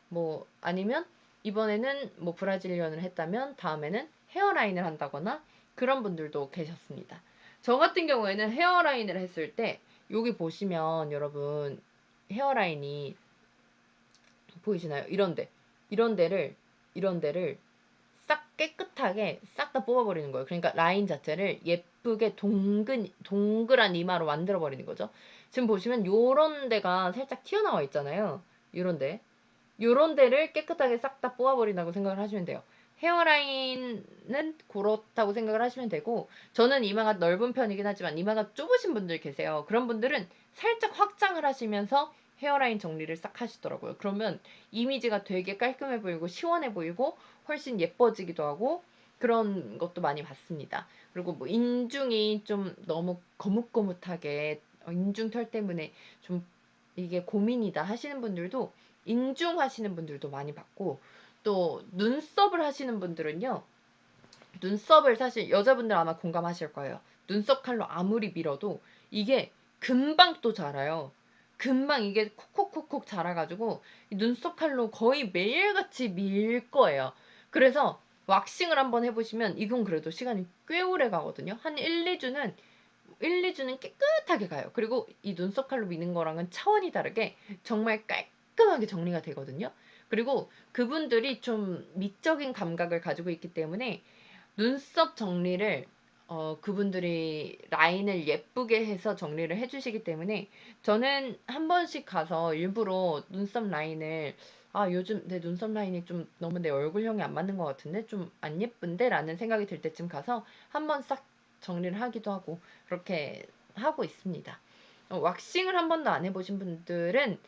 뭐 아니면 이번에는 뭐 브라질리언을 했다면 다음에는 헤어라인을 한다거나 그런 분들도 계셨습니다. 저 같은 경우에는 헤어라인을 했을 때 여기 보시면 여러분 헤어라인이 보이시나요? 이런 데를 싹 깨끗하게 싹 다 뽑아버리는 거예요. 그러니까 라인 자체를 예쁘게 동그란 이마로 만들어버리는 거죠. 지금 보시면 요런 데가 살짝 튀어나와 있잖아요. 요런 데를 깨끗하게 싹 다 뽑아버린다고 생각을 하시면 돼요. 헤어라인은 그렇다고 생각을 하시면 되고, 저는 이마가 넓은 편이긴 하지만 이마가 좁으신 분들 계세요. 그런 분들은 살짝 확장을 하시면서 헤어라인 정리를 싹 하시더라고요. 그러면 이미지가 되게 깔끔해 보이고 시원해 보이고 훨씬 예뻐지기도 하고 그런 것도 많이 봤습니다. 그리고 뭐 인중이 좀 너무 거뭇거뭇하게 인중털 때문에 좀 이게 고민이다 하시는 분들도 인중 하시는 분들도 많이 봤고, 또 눈썹을 하시는 분들은요, 눈썹을 사실 여자분들 아마 공감하실 거예요. 눈썹 칼로 아무리 밀어도 이게 금방 또 자라요. 금방 이게 콕콕콕콕 자라가지고 눈썹 칼로 거의 매일같이 밀 거예요. 그래서 왁싱을 한번 해보시면 이건 그래도 시간이 꽤 오래 가거든요. 한 1~2주는 깨끗하게 가요. 그리고 이 눈썹 칼로 미는 거랑은 차원이 다르게 정말 깔끔하게 정리가 되거든요. 그리고 그분들이 좀 미적인 감각을 가지고 있기 때문에 눈썹 정리를 그분들이 라인을 예쁘게 해서 정리를 해주시기 때문에 저는 한 번씩 가서 일부러 눈썹 라인을 요즘 내 눈썹 라인이 좀 너무 내 얼굴형이 안 맞는 것 같은데 좀 안 예쁜데 라는 생각이 들 때쯤 가서 한번 싹 정리를 하기도 하고 그렇게 하고 있습니다. 왁싱을 한 번도 안 해보신 분들은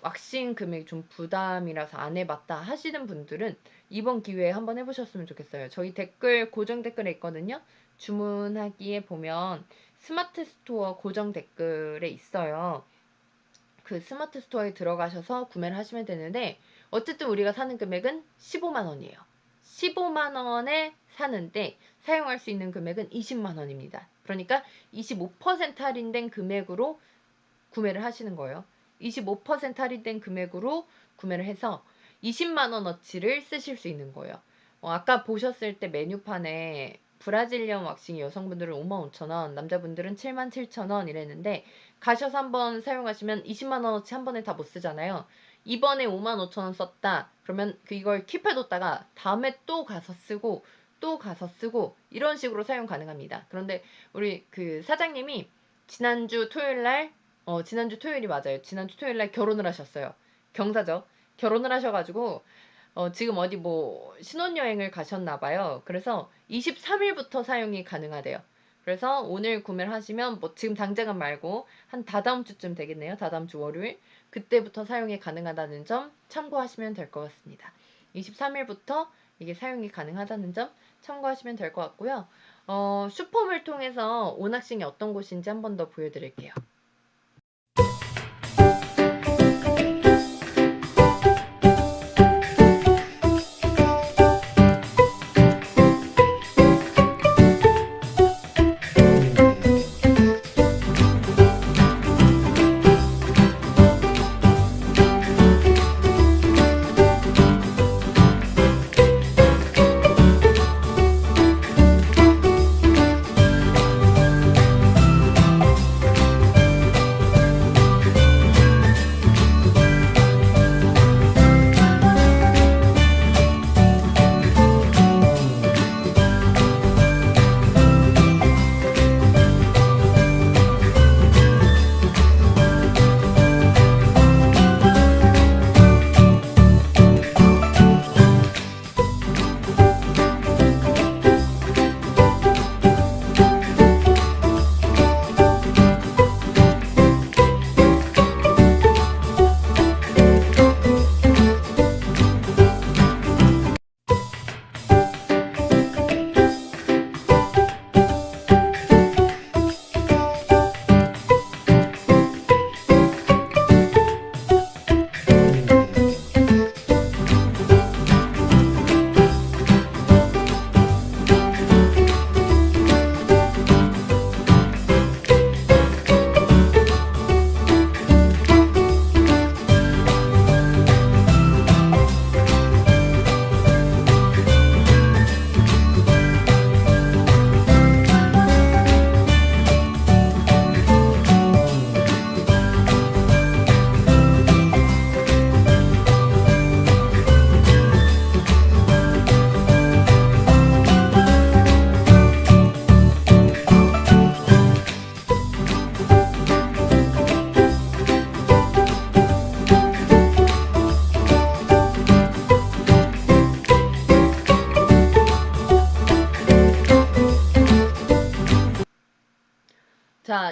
왁싱 금액이 좀 부담이라서 안 해봤다 하시는 분들은 이번 기회에 한번 해보셨으면 좋겠어요. 저희 댓글 고정 댓글에 있거든요. 주문하기에 보면 스마트 스토어 고정 댓글에 있어요. 그 스마트 스토어에 들어가셔서 구매를 하시면 되는데, 어쨌든 우리가 사는 금액은 15만 원이에요. 15만 원에 사는데 사용할 수 있는 금액은 20만 원입니다. 그러니까 25% 할인된 금액으로 구매를 하시는 거예요. 25% 할인된 금액으로 구매를 해서 20만 원어치를 쓰실 수 있는 거예요. 아까 보셨을 때 메뉴판에 브라질리언 왁싱이 여성분들은 55,000원, 남자분들은 77,000원 이랬는데, 가셔서 한번 사용하시면 20만 원어치 한 번에 다 못 쓰잖아요. 이번에 55,000원 썼다. 그러면 이걸 킵해뒀다가 다음에 또 가서 쓰고 또 가서 쓰고 이런 식으로 사용 가능합니다. 그런데 우리 그 사장님이 지난주 토요일이 맞아요. 지난주 토요일날 결혼을 하셨어요. 경사죠. 결혼을 하셔가지고 지금 어디 뭐 신혼여행을 가셨나 봐요. 그래서 23일부터 사용이 가능하대요. 그래서 오늘 구매를 하시면 뭐 지금 당장은 말고 한 다다음 주쯤 되겠네요. 다다음 주 월요일 그때부터 사용이 가능하다는 점 참고하시면 될 것 같습니다. 23일부터 이게 사용이 가능하다는 점 참고하시면 될 것 같고요. 슈퍼몰 통해서 오낙싱이 어떤 곳인지 한 번 더 보여드릴게요.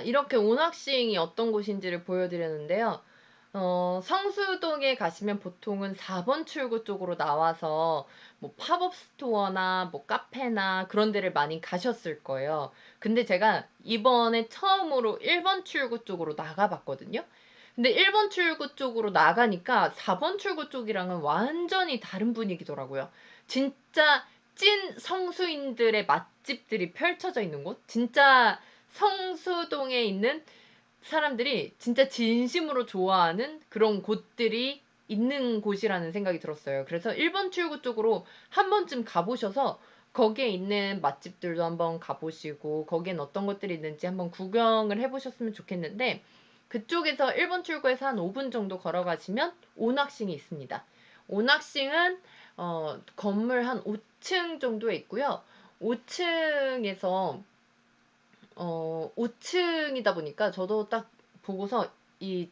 이렇게 온왁싱이 어떤 곳인지를 보여드렸는데요. 성수동에 가시면 보통은 4번 출구 쪽으로 나와서 뭐 팝업 스토어나 뭐 카페나 그런 데를 많이 가셨을 거예요. 근데 제가 이번에 처음으로 1번 출구 쪽으로 나가봤거든요. 근데 1번 출구 쪽으로 나가니까 4번 출구 쪽이랑은 완전히 다른 분위기더라고요. 진짜 찐 성수인들의 맛집들이 펼쳐져 있는 곳? 진짜 성수동에 있는 사람들이 진짜 진심으로 좋아하는 그런 곳들이 있는 곳이라는 생각이 들었어요. 그래서 1번 출구 쪽으로 한 번쯤 가보셔서 거기에 있는 맛집들도 한번 가보시고 거기엔 어떤 것들이 있는지 한번 구경을 해보셨으면 좋겠는데 그쪽에서 1번 출구에서 한 5분 정도 걸어가시면 오낙싱이 있습니다. 오낙싱은 건물 한 5층 정도에 있고요. 5층에서 5층이다 보니까 저도 딱 보고서 이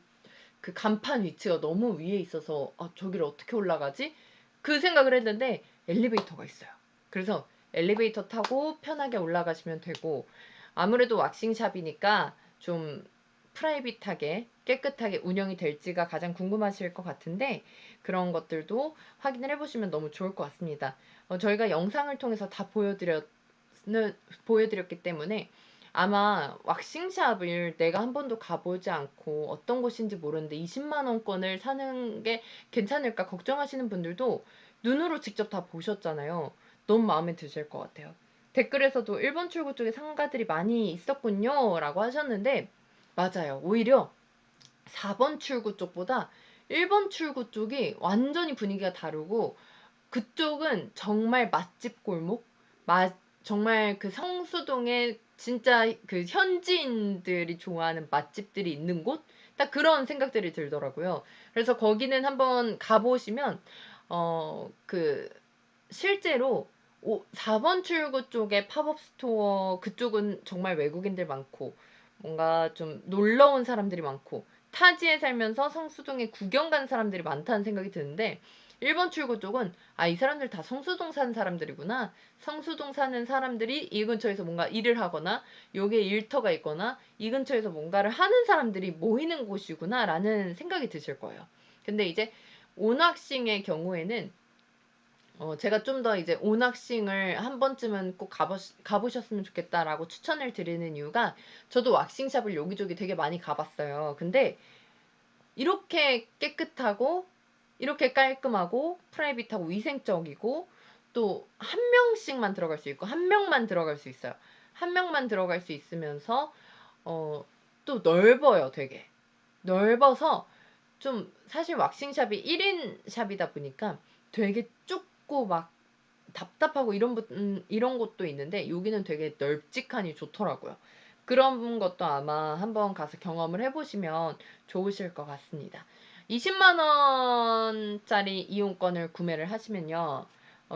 그 간판 위치가 너무 위에 있어서 저기를 어떻게 올라가지? 그 생각을 했는데 엘리베이터가 있어요. 그래서 엘리베이터 타고 편하게 올라가시면 되고 아무래도 왁싱샵이니까 좀 프라이빗하게 깨끗하게 운영이 될지가 가장 궁금하실 것 같은데 그런 것들도 확인을 해보시면 너무 좋을 것 같습니다. 저희가 영상을 통해서 다 보여드렸기 때문에 아마 왁싱샵을 내가 한 번도 가보지 않고 어떤 곳인지 모르는데 20만 원권을 사는 게 괜찮을까 걱정하시는 분들도 눈으로 직접 다 보셨잖아요. 너무 마음에 드실 것 같아요. 댓글에서도 1번 출구 쪽에 상가들이 많이 있었군요 라고 하셨는데 맞아요. 오히려 4번 출구 쪽보다 1번 출구 쪽이 완전히 분위기가 다르고 그쪽은 정말 맛집 골목? 정말 그 성수동에 진짜 그 현지인들이 좋아하는 맛집들이 있는 곳? 딱 그런 생각들이 들더라고요. 그래서 거기는 한번 가보시면, 그, 실제로 4번 출구 쪽에 팝업 스토어 그쪽은 정말 외국인들 많고, 뭔가 좀 놀러 온 사람들이 많고, 타지에 살면서 성수동에 구경 간 사람들이 많다는 생각이 드는데, 1번 출구 쪽은 이 사람들 다 성수동 사는 사람들이구나. 성수동 사는 사람들이 이 근처에서 뭔가 일을 하거나 여기에 일터가 있거나 이 근처에서 뭔가를 하는 사람들이 모이는 곳이구나라는 생각이 드실 거예요. 근데 이제 온왁싱의 경우에는 제가 좀 더 이제 온왁싱을 한 번쯤은 꼭 가보셨으면 좋겠다라고 추천을 드리는 이유가 저도 왁싱샵을 여기저기 되게 많이 가봤어요. 근데 이렇게 깨끗하고 이렇게 깔끔하고 프라이빗하고 위생적이고 또 한 명씩만 들어갈 수 있고 한 명만 들어갈 수 있어요. 한 명만 들어갈 수 있으면서 또 넓어요, 되게. 넓어서 좀 사실 왁싱샵이 1인 샵이다 보니까 되게 좁고 막 답답하고 이런 곳도 있는데 여기는 되게 널찍하니 좋더라고요. 그런 것도 아마 한번 가서 경험을 해보시면 좋으실 것 같습니다. 20만 원짜리 이용권을 구매를 하시면요.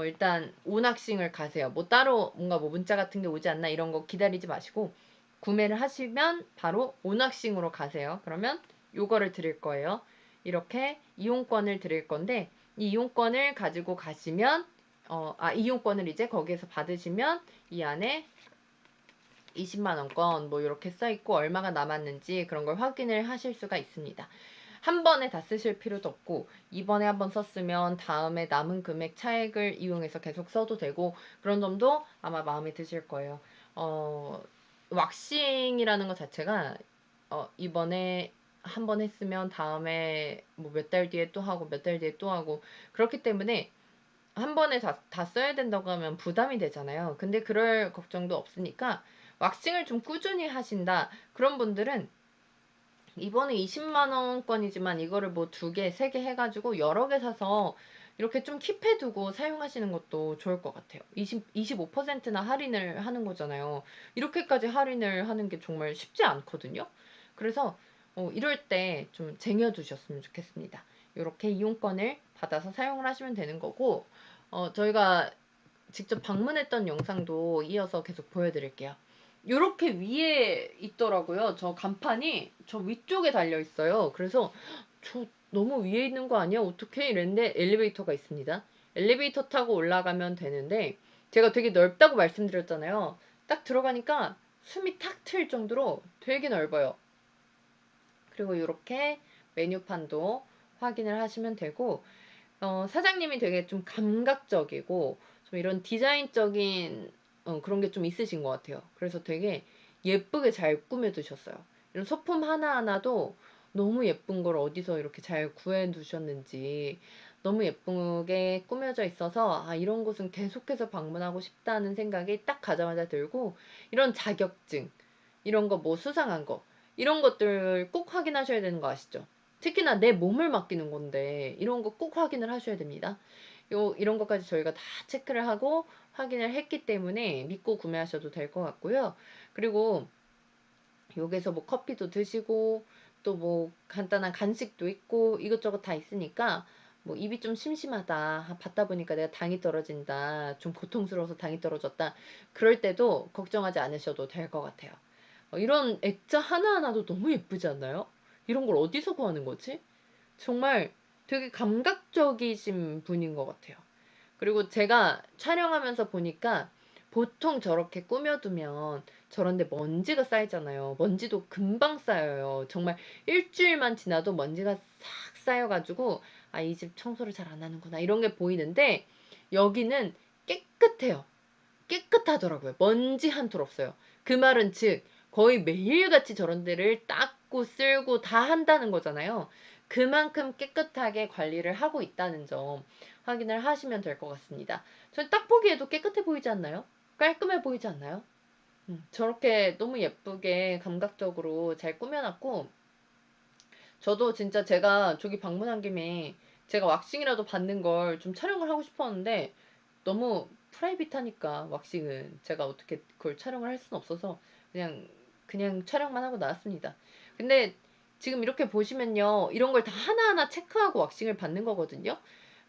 일단 오낙싱을 가세요. 뭐 따로 뭔가 뭐 문자 같은 게 오지 않나 이런 거 기다리지 마시고 구매를 하시면 바로 오낙싱으로 가세요. 그러면 요거를 드릴 거예요. 이렇게 이용권을 드릴 건데 이 이용권을 가지고 가시면 이용권을 이제 거기에서 받으시면 이 안에 20만 원권 뭐 이렇게 써 있고 얼마가 남았는지 그런 걸 확인을 하실 수가 있습니다. 한 번에 다 쓰실 필요도 없고 이번에 한 번 썼으면 다음에 남은 금액 차액을 이용해서 계속 써도 되고 그런 점도 아마 마음에 드실 거예요. 왁싱이라는 것 자체가 이번에 한 번 했으면 다음에 뭐 몇 달 뒤에 또 하고 몇 달 뒤에 또 하고 그렇기 때문에 한 번에 다 써야 된다고 하면 부담이 되잖아요. 근데 그럴 걱정도 없으니까 왁싱을 좀 꾸준히 하신다. 그런 분들은 이번에 20만 원권이지만 이거를 뭐 2개, 3개 해가지고 여러 개 사서 이렇게 좀 킵해두고 사용하시는 것도 좋을 것 같아요. 25%나 할인을 하는 거잖아요. 이렇게까지 할인을 하는 게 정말 쉽지 않거든요. 그래서 이럴 때 좀 쟁여두셨으면 좋겠습니다. 이렇게 이용권을 받아서 사용을 하시면 되는 거고, 저희가 직접 방문했던 영상도 이어서 계속 보여드릴게요. 요렇게 위에 있더라고요. 저 간판이 저 위쪽에 달려 있어요. 그래서 저 너무 위에 있는 거 아니야? 어떻게 이랬는데 엘리베이터가 있습니다. 엘리베이터 타고 올라가면 되는데 제가 되게 넓다고 말씀드렸잖아요. 딱 들어가니까 숨이 탁 트일 정도로 되게 넓어요. 그리고 이렇게 메뉴판도 확인을 하시면 되고, 사장님이 되게 좀 감각적이고 좀 이런 디자인적인 그런 게 좀 있으신 것 같아요. 그래서 되게 예쁘게 잘 꾸며두셨어요. 이런 소품 하나하나도 너무 예쁜 걸 어디서 이렇게 잘 구해 두셨는지 너무 예쁘게 꾸며져 있어서 아, 이런 곳은 계속해서 방문하고 싶다는 생각이 딱 가자마자 들고, 이런 자격증, 이런 거 뭐 수상한 거, 이런 것들 꼭 확인하셔야 되는 거 아시죠? 특히나 내 몸을 맡기는 건데 이런 거 꼭 확인을 하셔야 됩니다. 이런 것까지 저희가 다 체크를 하고 확인을 했기 때문에 믿고 구매하셔도 될 것 같고요. 그리고 여기서 뭐 커피도 드시고 또 뭐 간단한 간식도 있고 이것저것 다 있으니까 뭐 입이 좀 심심하다, 받다 보니까 내가 당이 떨어진다, 좀 고통스러워서 당이 떨어졌다, 그럴 때도 걱정하지 않으셔도 될 것 같아요. 이런 액자 하나하나도 너무 예쁘지 않나요? 이런 걸 어디서 구하는 거지? 정말 되게 감각적이신 분인 것 같아요. 그리고 제가 촬영하면서 보니까 보통 저렇게 꾸며두면 저런데 먼지가 쌓이잖아요. 먼지도 금방 쌓여요. 정말 일주일만 지나도 먼지가 싹 쌓여가지고 아, 이 집 청소를 잘 안 하는구나 이런 게 보이는데, 여기는 깨끗해요. 깨끗하더라고요. 먼지 한 톨 없어요. 그 말은 즉 거의 매일같이 저런 데를 닦고 쓸고 다 한다는 거잖아요. 그만큼 깨끗하게 관리를 하고 있다는 점 확인을 하시면 될 것 같습니다. 전 딱 보기에도 깨끗해 보이지 않나요? 깔끔해 보이지 않나요? 저렇게 너무 예쁘게 감각적으로 잘 꾸며놨고, 저도 진짜 제가 저기 방문한 김에 제가 왁싱이라도 받는 걸 좀 촬영을 하고 싶었는데 너무 프라이빗하니까 왁싱은 제가 어떻게 그걸 촬영을 할 수는 없어서 그냥 촬영만 하고 나왔습니다. 근데 지금 이렇게 보시면요, 이런 걸 다 하나하나 체크하고 왁싱을 받는 거거든요.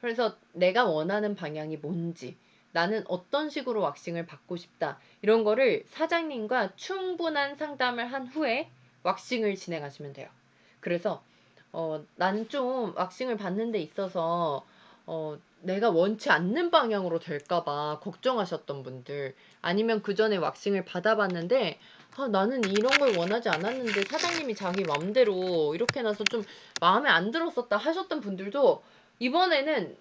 그래서 내가 원하는 방향이 뭔지, 나는 어떤 식으로 왁싱을 받고 싶다, 이런 거를 사장님과 충분한 상담을 한 후에 왁싱을 진행하시면 돼요. 그래서 나는 좀 왁싱을 받는 데 있어서 내가 원치 않는 방향으로 될까봐 걱정하셨던 분들, 아니면 그 전에 왁싱을 받아봤는데 아, 나는 이런 걸 원하지 않았는데 사장님이 자기 맘대로 이렇게 해놔서 좀 마음에 안 들었었다 하셨던 분들도 이번에는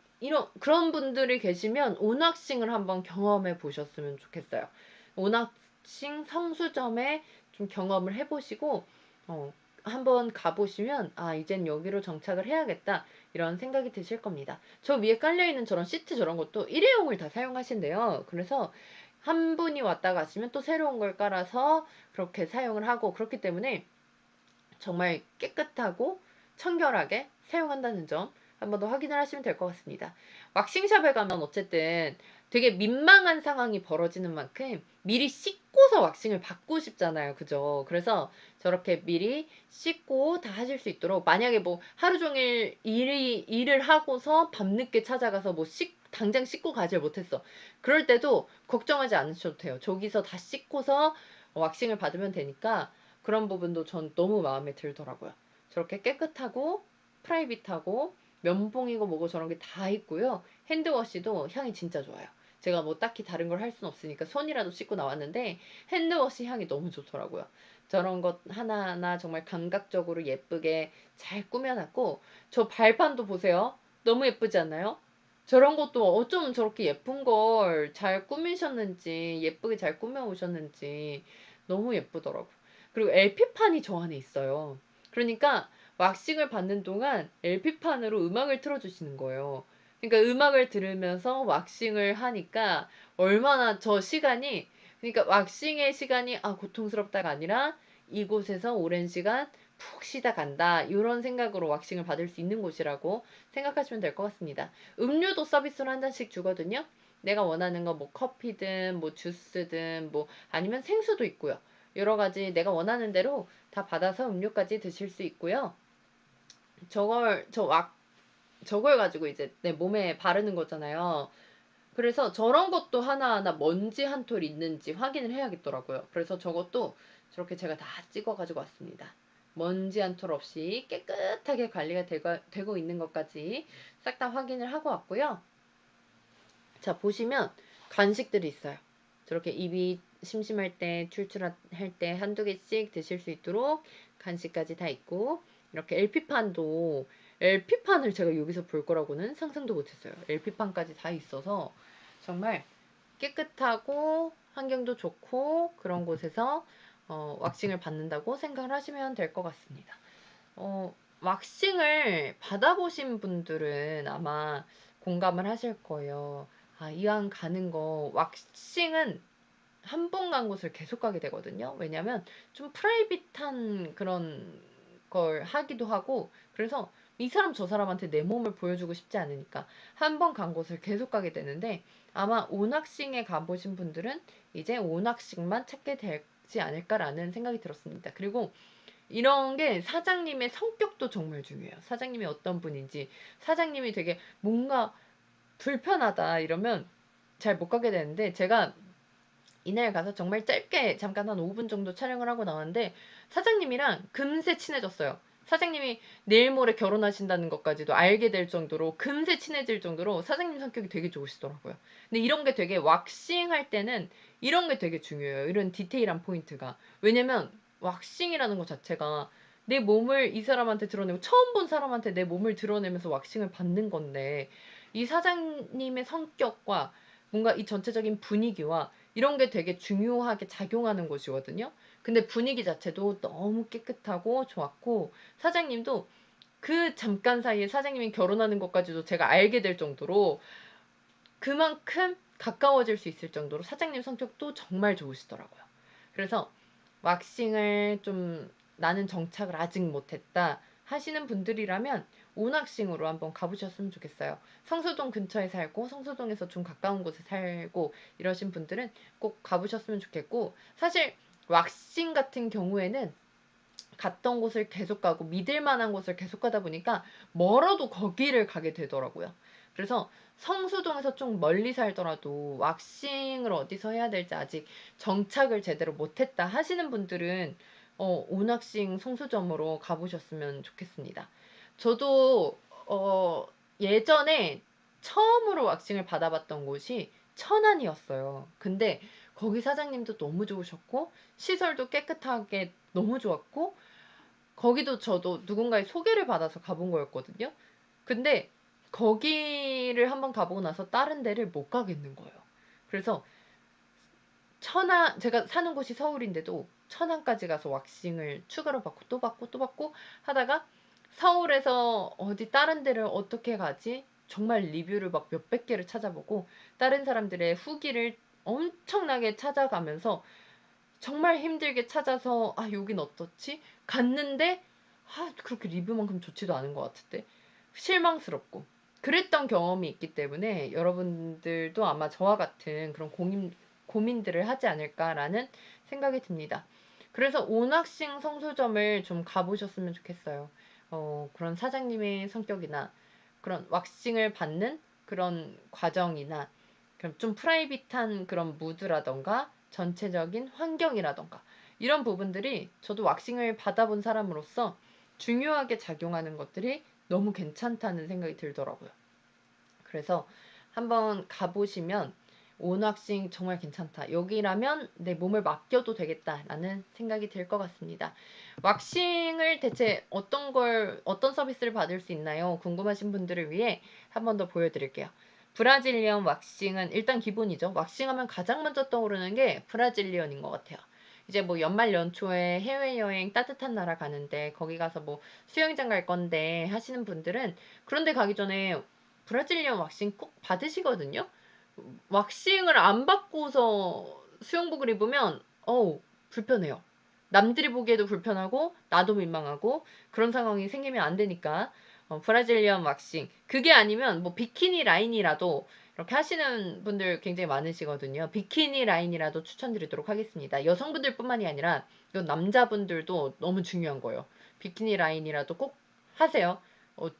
그런 분들이 계시면 온왁싱을 한번 경험해 보셨으면 좋겠어요. 온왁싱 성수점에 좀 경험을 해보시고 어, 한번 가보시면 아, 이젠 여기로 정착을 해야겠다 이런 생각이 드실 겁니다. 저 위에 깔려있는 저런 시트 저런 것도 일회용을 다 사용하신대요. 그래서 한 분이 왔다 가시면 또 새로운 걸 깔아서 그렇게 사용을 하고, 그렇기 때문에 정말 깨끗하고 청결하게 사용한다는 점 한 번 더 확인을 하시면 될 것 같습니다. 왁싱샵에 가면 어쨌든 되게 민망한 상황이 벌어지는 만큼 미리 씻고서 왁싱을 받고 싶잖아요. 그죠? 그래서 저렇게 미리 씻고 다 하실 수 있도록, 만약에 뭐 하루 종일 일을 하고서 밤늦게 찾아가서 뭐 당장 씻고 가질 못했어. 그럴 때도 걱정하지 않으셔도 돼요. 저기서 다 씻고서 왁싱을 받으면 되니까 그런 부분도 전 너무 마음에 들더라고요. 저렇게 깨끗하고 프라이빗하고 면봉이고 뭐고 저런 게 다 있고요. 핸드워시도 향이 진짜 좋아요. 제가 뭐 딱히 다른 걸 할 수는 없으니까 손이라도 씻고 나왔는데 핸드워시 향이 너무 좋더라고요. 저런 것 하나하나 정말 감각적으로 예쁘게 잘 꾸며놨고, 저 발판도 보세요. 너무 예쁘지 않나요? 저런 것도 어쩜 저렇게 예쁜 걸 잘 꾸미셨는지, 예쁘게 잘 꾸며 오셨는지 너무 예쁘더라고요. 그리고 LP판이 저 안에 있어요. 그러니까 왁싱을 받는 동안 LP판으로 음악을 틀어주시는 거예요. 그러니까 음악을 들으면서 왁싱을 하니까 얼마나 저 시간이, 그러니까 왁싱의 시간이 아, 고통스럽다가 아니라 이곳에서 오랜 시간 푹 쉬다 간다, 이런 생각으로 왁싱을 받을 수 있는 곳이라고 생각하시면 될 것 같습니다. 음료도 서비스로 한 잔씩 주거든요. 내가 원하는 거 뭐 커피든 뭐 주스든 뭐 아니면 생수도 있고요. 여러 가지 내가 원하는 대로 다 받아서 음료까지 드실 수 있고요. 저걸 가지고 이제 내 몸에 바르는 거잖아요. 그래서 저런 것도 하나하나 먼지 한 톨 있는지 확인을 해야겠더라고요. 그래서 저것도 저렇게 제가 다 찍어 가지고 왔습니다. 먼지 한 톨 없이 깨끗하게 관리가 되고 있는 것까지 싹 다 확인을 하고 왔고요. 자, 보시면 간식들이 있어요. 저렇게 입이 심심할 때 출출할 때 한두 개씩 드실 수 있도록 간식까지 다 있고, 이렇게 LP판을 제가 여기서 볼 거라고는 상상도 못했어요. LP판까지 다 있어서 정말 깨끗하고 환경도 좋고 그런 곳에서 왁싱을 받는다고 생각을 하시면 될 것 같습니다. 왁싱을 받아보신 분들은 아마 공감을 하실 거예요. 아, 이왕 가는 거, 왁싱은 한 번 간 곳을 계속 가게 되거든요. 왜냐면 좀 프라이빗한 그런 걸 하기도 하고, 그래서 이 사람 저 사람한테 내 몸을 보여주고 싶지 않으니까 한 번 간 곳을 계속 가게 되는데, 아마 온왁싱에 가보신 분들은 이제 온왁싱만 찾게 되지 않을까라는 생각이 들었습니다. 그리고 이런 게 사장님의 성격도 정말 중요해요. 사장님이 어떤 분인지, 사장님이 되게 뭔가 불편하다 이러면 잘 못 가게 되는데, 제가 이날 가서 정말 짧게 잠깐 한 5분 정도 촬영을 하고 나왔는데 사장님이랑 금세 친해졌어요. 사장님이 내일 모레 결혼하신다는 것까지도 알게 될 정도로, 금세 친해질 정도로 사장님 성격이 되게 좋으시더라고요. 근데 이런 게 되게 왁싱 할 때는 이런 게 되게 중요해요. 이런 디테일한 포인트가. 왜냐면 왁싱이라는 것 자체가 내 몸을 이 사람한테 드러내고, 처음 본 사람한테 내 몸을 드러내면서 왁싱을 받는 건데, 이 사장님의 성격과 뭔가 이 전체적인 분위기와 이런 게 되게 중요하게 작용하는 곳이거든요. 근데 분위기 자체도 너무 깨끗하고 좋았고, 사장님도 그 잠깐 사이에 사장님이 결혼하는 것까지도 제가 알게 될 정도로, 그만큼 가까워질 수 있을 정도로 사장님 성격도 정말 좋으시더라고요. 그래서 왁싱을 좀 나는 정착을 아직 못했다 하시는 분들이라면 온왁싱으로 한번 가보셨으면 좋겠어요. 성수동 근처에 살고 성수동에서 좀 가까운 곳에 살고 이러신 분들은 꼭 가보셨으면 좋겠고, 사실 왁싱 같은 경우에는 갔던 곳을 계속 가고 믿을 만한 곳을 계속 가다 보니까 멀어도 거기를 가게 되더라고요. 그래서 성수동에서 좀 멀리 살더라도 왁싱을 어디서 해야 될지 아직 정착을 제대로 못했다 하시는 분들은 온왁싱 성수점으로 가보셨으면 좋겠습니다. 저도 예전에 처음으로 왁싱을 받아봤던 곳이 천안이었어요. 근데 거기 사장님도 너무 좋으셨고 시설도 깨끗하게 너무 좋았고, 거기도 저도 누군가의 소개를 받아서 가본 거였거든요. 근데 거기를 한번 가보고 나서 다른 데를 못 가겠는 거예요. 그래서 제가 사는 곳이 서울인데도 천안까지 가서 왁싱을 추가로 받고 또 받고 또 받고 하다가, 서울에서 어디 다른 데를 어떻게 가지? 정말 리뷰를 막 몇백 개를 찾아보고 다른 사람들의 후기를 엄청나게 찾아가면서 정말 힘들게 찾아서, 아, 여긴 어떻지? 갔는데, 아, 그렇게 리뷰만큼 좋지도 않은 것 같은데. 실망스럽고. 그랬던 경험이 있기 때문에 여러분들도 아마 저와 같은 그런 고민들을 하지 않을까라는 생각이 듭니다. 그래서 온왁싱 성수점을 좀 가보셨으면 좋겠어요. 그런 사장님의 성격이나 그런 왁싱을 받는 그런 과정이나 그럼 좀 프라이빗한 그런 무드라던가 전체적인 환경이라던가 이런 부분들이 저도 왁싱을 받아본 사람으로서 중요하게 작용하는 것들이 너무 괜찮다는 생각이 들더라고요. 그래서 한번 가보시면 온왁싱 정말 괜찮다, 여기라면 내 몸을 맡겨도 되겠다라는 생각이 들 것 같습니다. 왁싱을 대체 어떤 서비스를 받을 수 있나요? 궁금하신 분들을 위해 한 번 더 보여드릴게요. 브라질리언 왁싱은 일단 기본이죠. 왁싱하면 가장 먼저 떠오르는 게 브라질리언인 것 같아요. 이제 뭐 연말 연초에 해외여행 따뜻한 나라 가는데 거기 가서 뭐 수영장 갈 건데 하시는 분들은 그런데 가기 전에 브라질리언 왁싱 꼭 받으시거든요. 왁싱을 안 받고서 수영복을 입으면 불편해요. 남들이 보기에도 불편하고 나도 민망하고 그런 상황이 생기면 안 되니까 브라질리언 왁싱, 그게 아니면 뭐 비키니 라인이라도 이렇게 하시는 분들 굉장히 많으시거든요. 비키니 라인이라도 추천드리도록 하겠습니다. 여성분들뿐만이 아니라 이건 남자분들도 너무 중요한 거예요. 비키니 라인이라도 꼭 하세요.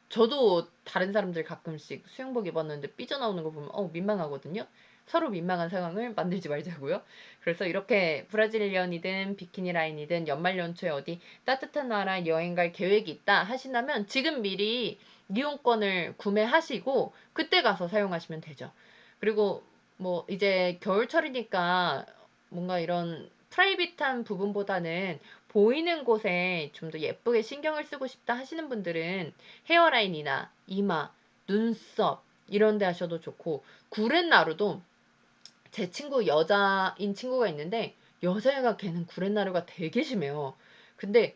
저도 다른 사람들 가끔씩 수영복 입었는데 삐져나오는 거 보면 민망하거든요. 서로 민망한 상황을 만들지 말자고요. 그래서 이렇게 브라질리언이든 비키니 라인이든 연말 연초에 어디 따뜻한 나라 여행 갈 계획이 있다 하신다면 지금 미리 이용권을 구매하시고 그때 가서 사용하시면 되죠. 그리고 뭐 이제 겨울철이니까 뭔가 이런 프라이빗한 부분보다는 보이는 곳에 좀 더 예쁘게 신경을 쓰고 싶다 하시는 분들은 헤어라인이나 이마, 눈썹 이런 데 하셔도 좋고, 구렛나루도 제 친구 여자인 친구가 있는데 여자애가 걔는 구렛나루가 되게 심해요. 근데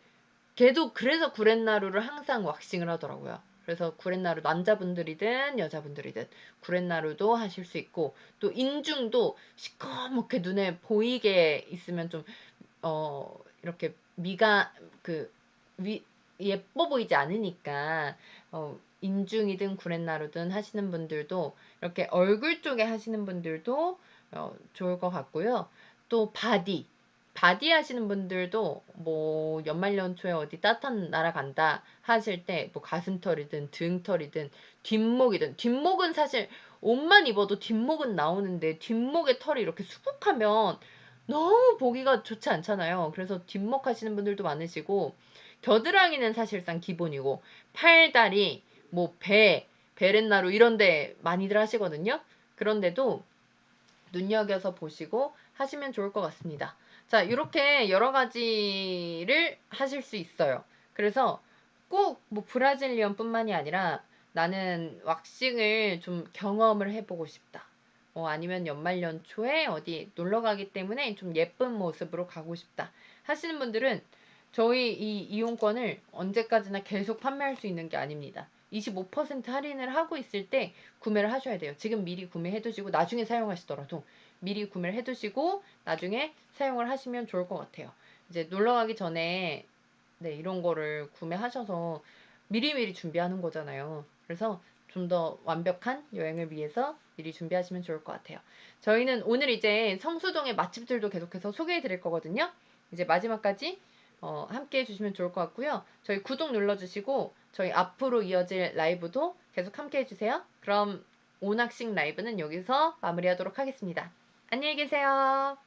걔도 그래서 구렛나루를 항상 왁싱을 하더라고요. 그래서 구렛나루 남자분들이든 여자분들이든 구렛나루도 하실 수 있고, 또 인중도 시커멓게 눈에 보이게 있으면 좀 이렇게 미가 그 예뻐 보이지 않으니까 인중이든 구렛나루든 하시는 분들도, 이렇게 얼굴 쪽에 하시는 분들도 좋을 것 같고요. 또 바디 하시는 분들도 뭐 연말연초에 어디 따뜻한 나라 간다 하실 때 뭐 가슴털이든 등털이든 뒷목은 사실 옷만 입어도 뒷목은 나오는데, 뒷목에 털이 이렇게 수북하면 너무 보기가 좋지 않잖아요. 그래서 뒷목 하시는 분들도 많으시고, 겨드랑이는 사실상 기본이고, 팔다리, 뭐 베렌나루 이런데 많이들 하시거든요. 그런데도 눈여겨서 보시고 하시면 좋을 것 같습니다. 자, 이렇게 여러 가지를 하실 수 있어요. 그래서 꼭 뭐 브라질리언뿐만이 아니라 나는 왁싱을 좀 경험을 해보고 싶다. 아니면 연말연초에 어디 놀러 가기 때문에 좀 예쁜 모습으로 가고 싶다 하시는 분들은 저희 이 이용권을 언제까지나 계속 판매할 수 있는 게 아닙니다. 25% 할인을 하고 있을 때 구매를 하셔야 돼요. 지금 미리 구매해 두시고 나중에 사용하시더라도 미리 구매를 해 두시고 나중에 사용을 하시면 좋을 것 같아요. 이제 놀러 가기 전에 네, 이런 거를 구매하셔서 미리미리 준비하는 거잖아요. 그래서 좀 더 완벽한 여행을 위해서 미리 준비하시면 좋을 것 같아요. 저희는 오늘 이제 성수동의 맛집들도 계속해서 소개해 드릴 거거든요. 이제 마지막까지 함께 해주시면 좋을 것 같고요. 저희 구독 눌러주시고 저희 앞으로 이어질 라이브도 계속 함께 해주세요. 그럼 오낙식 라이브는 여기서 마무리하도록 하겠습니다. 안녕히 계세요.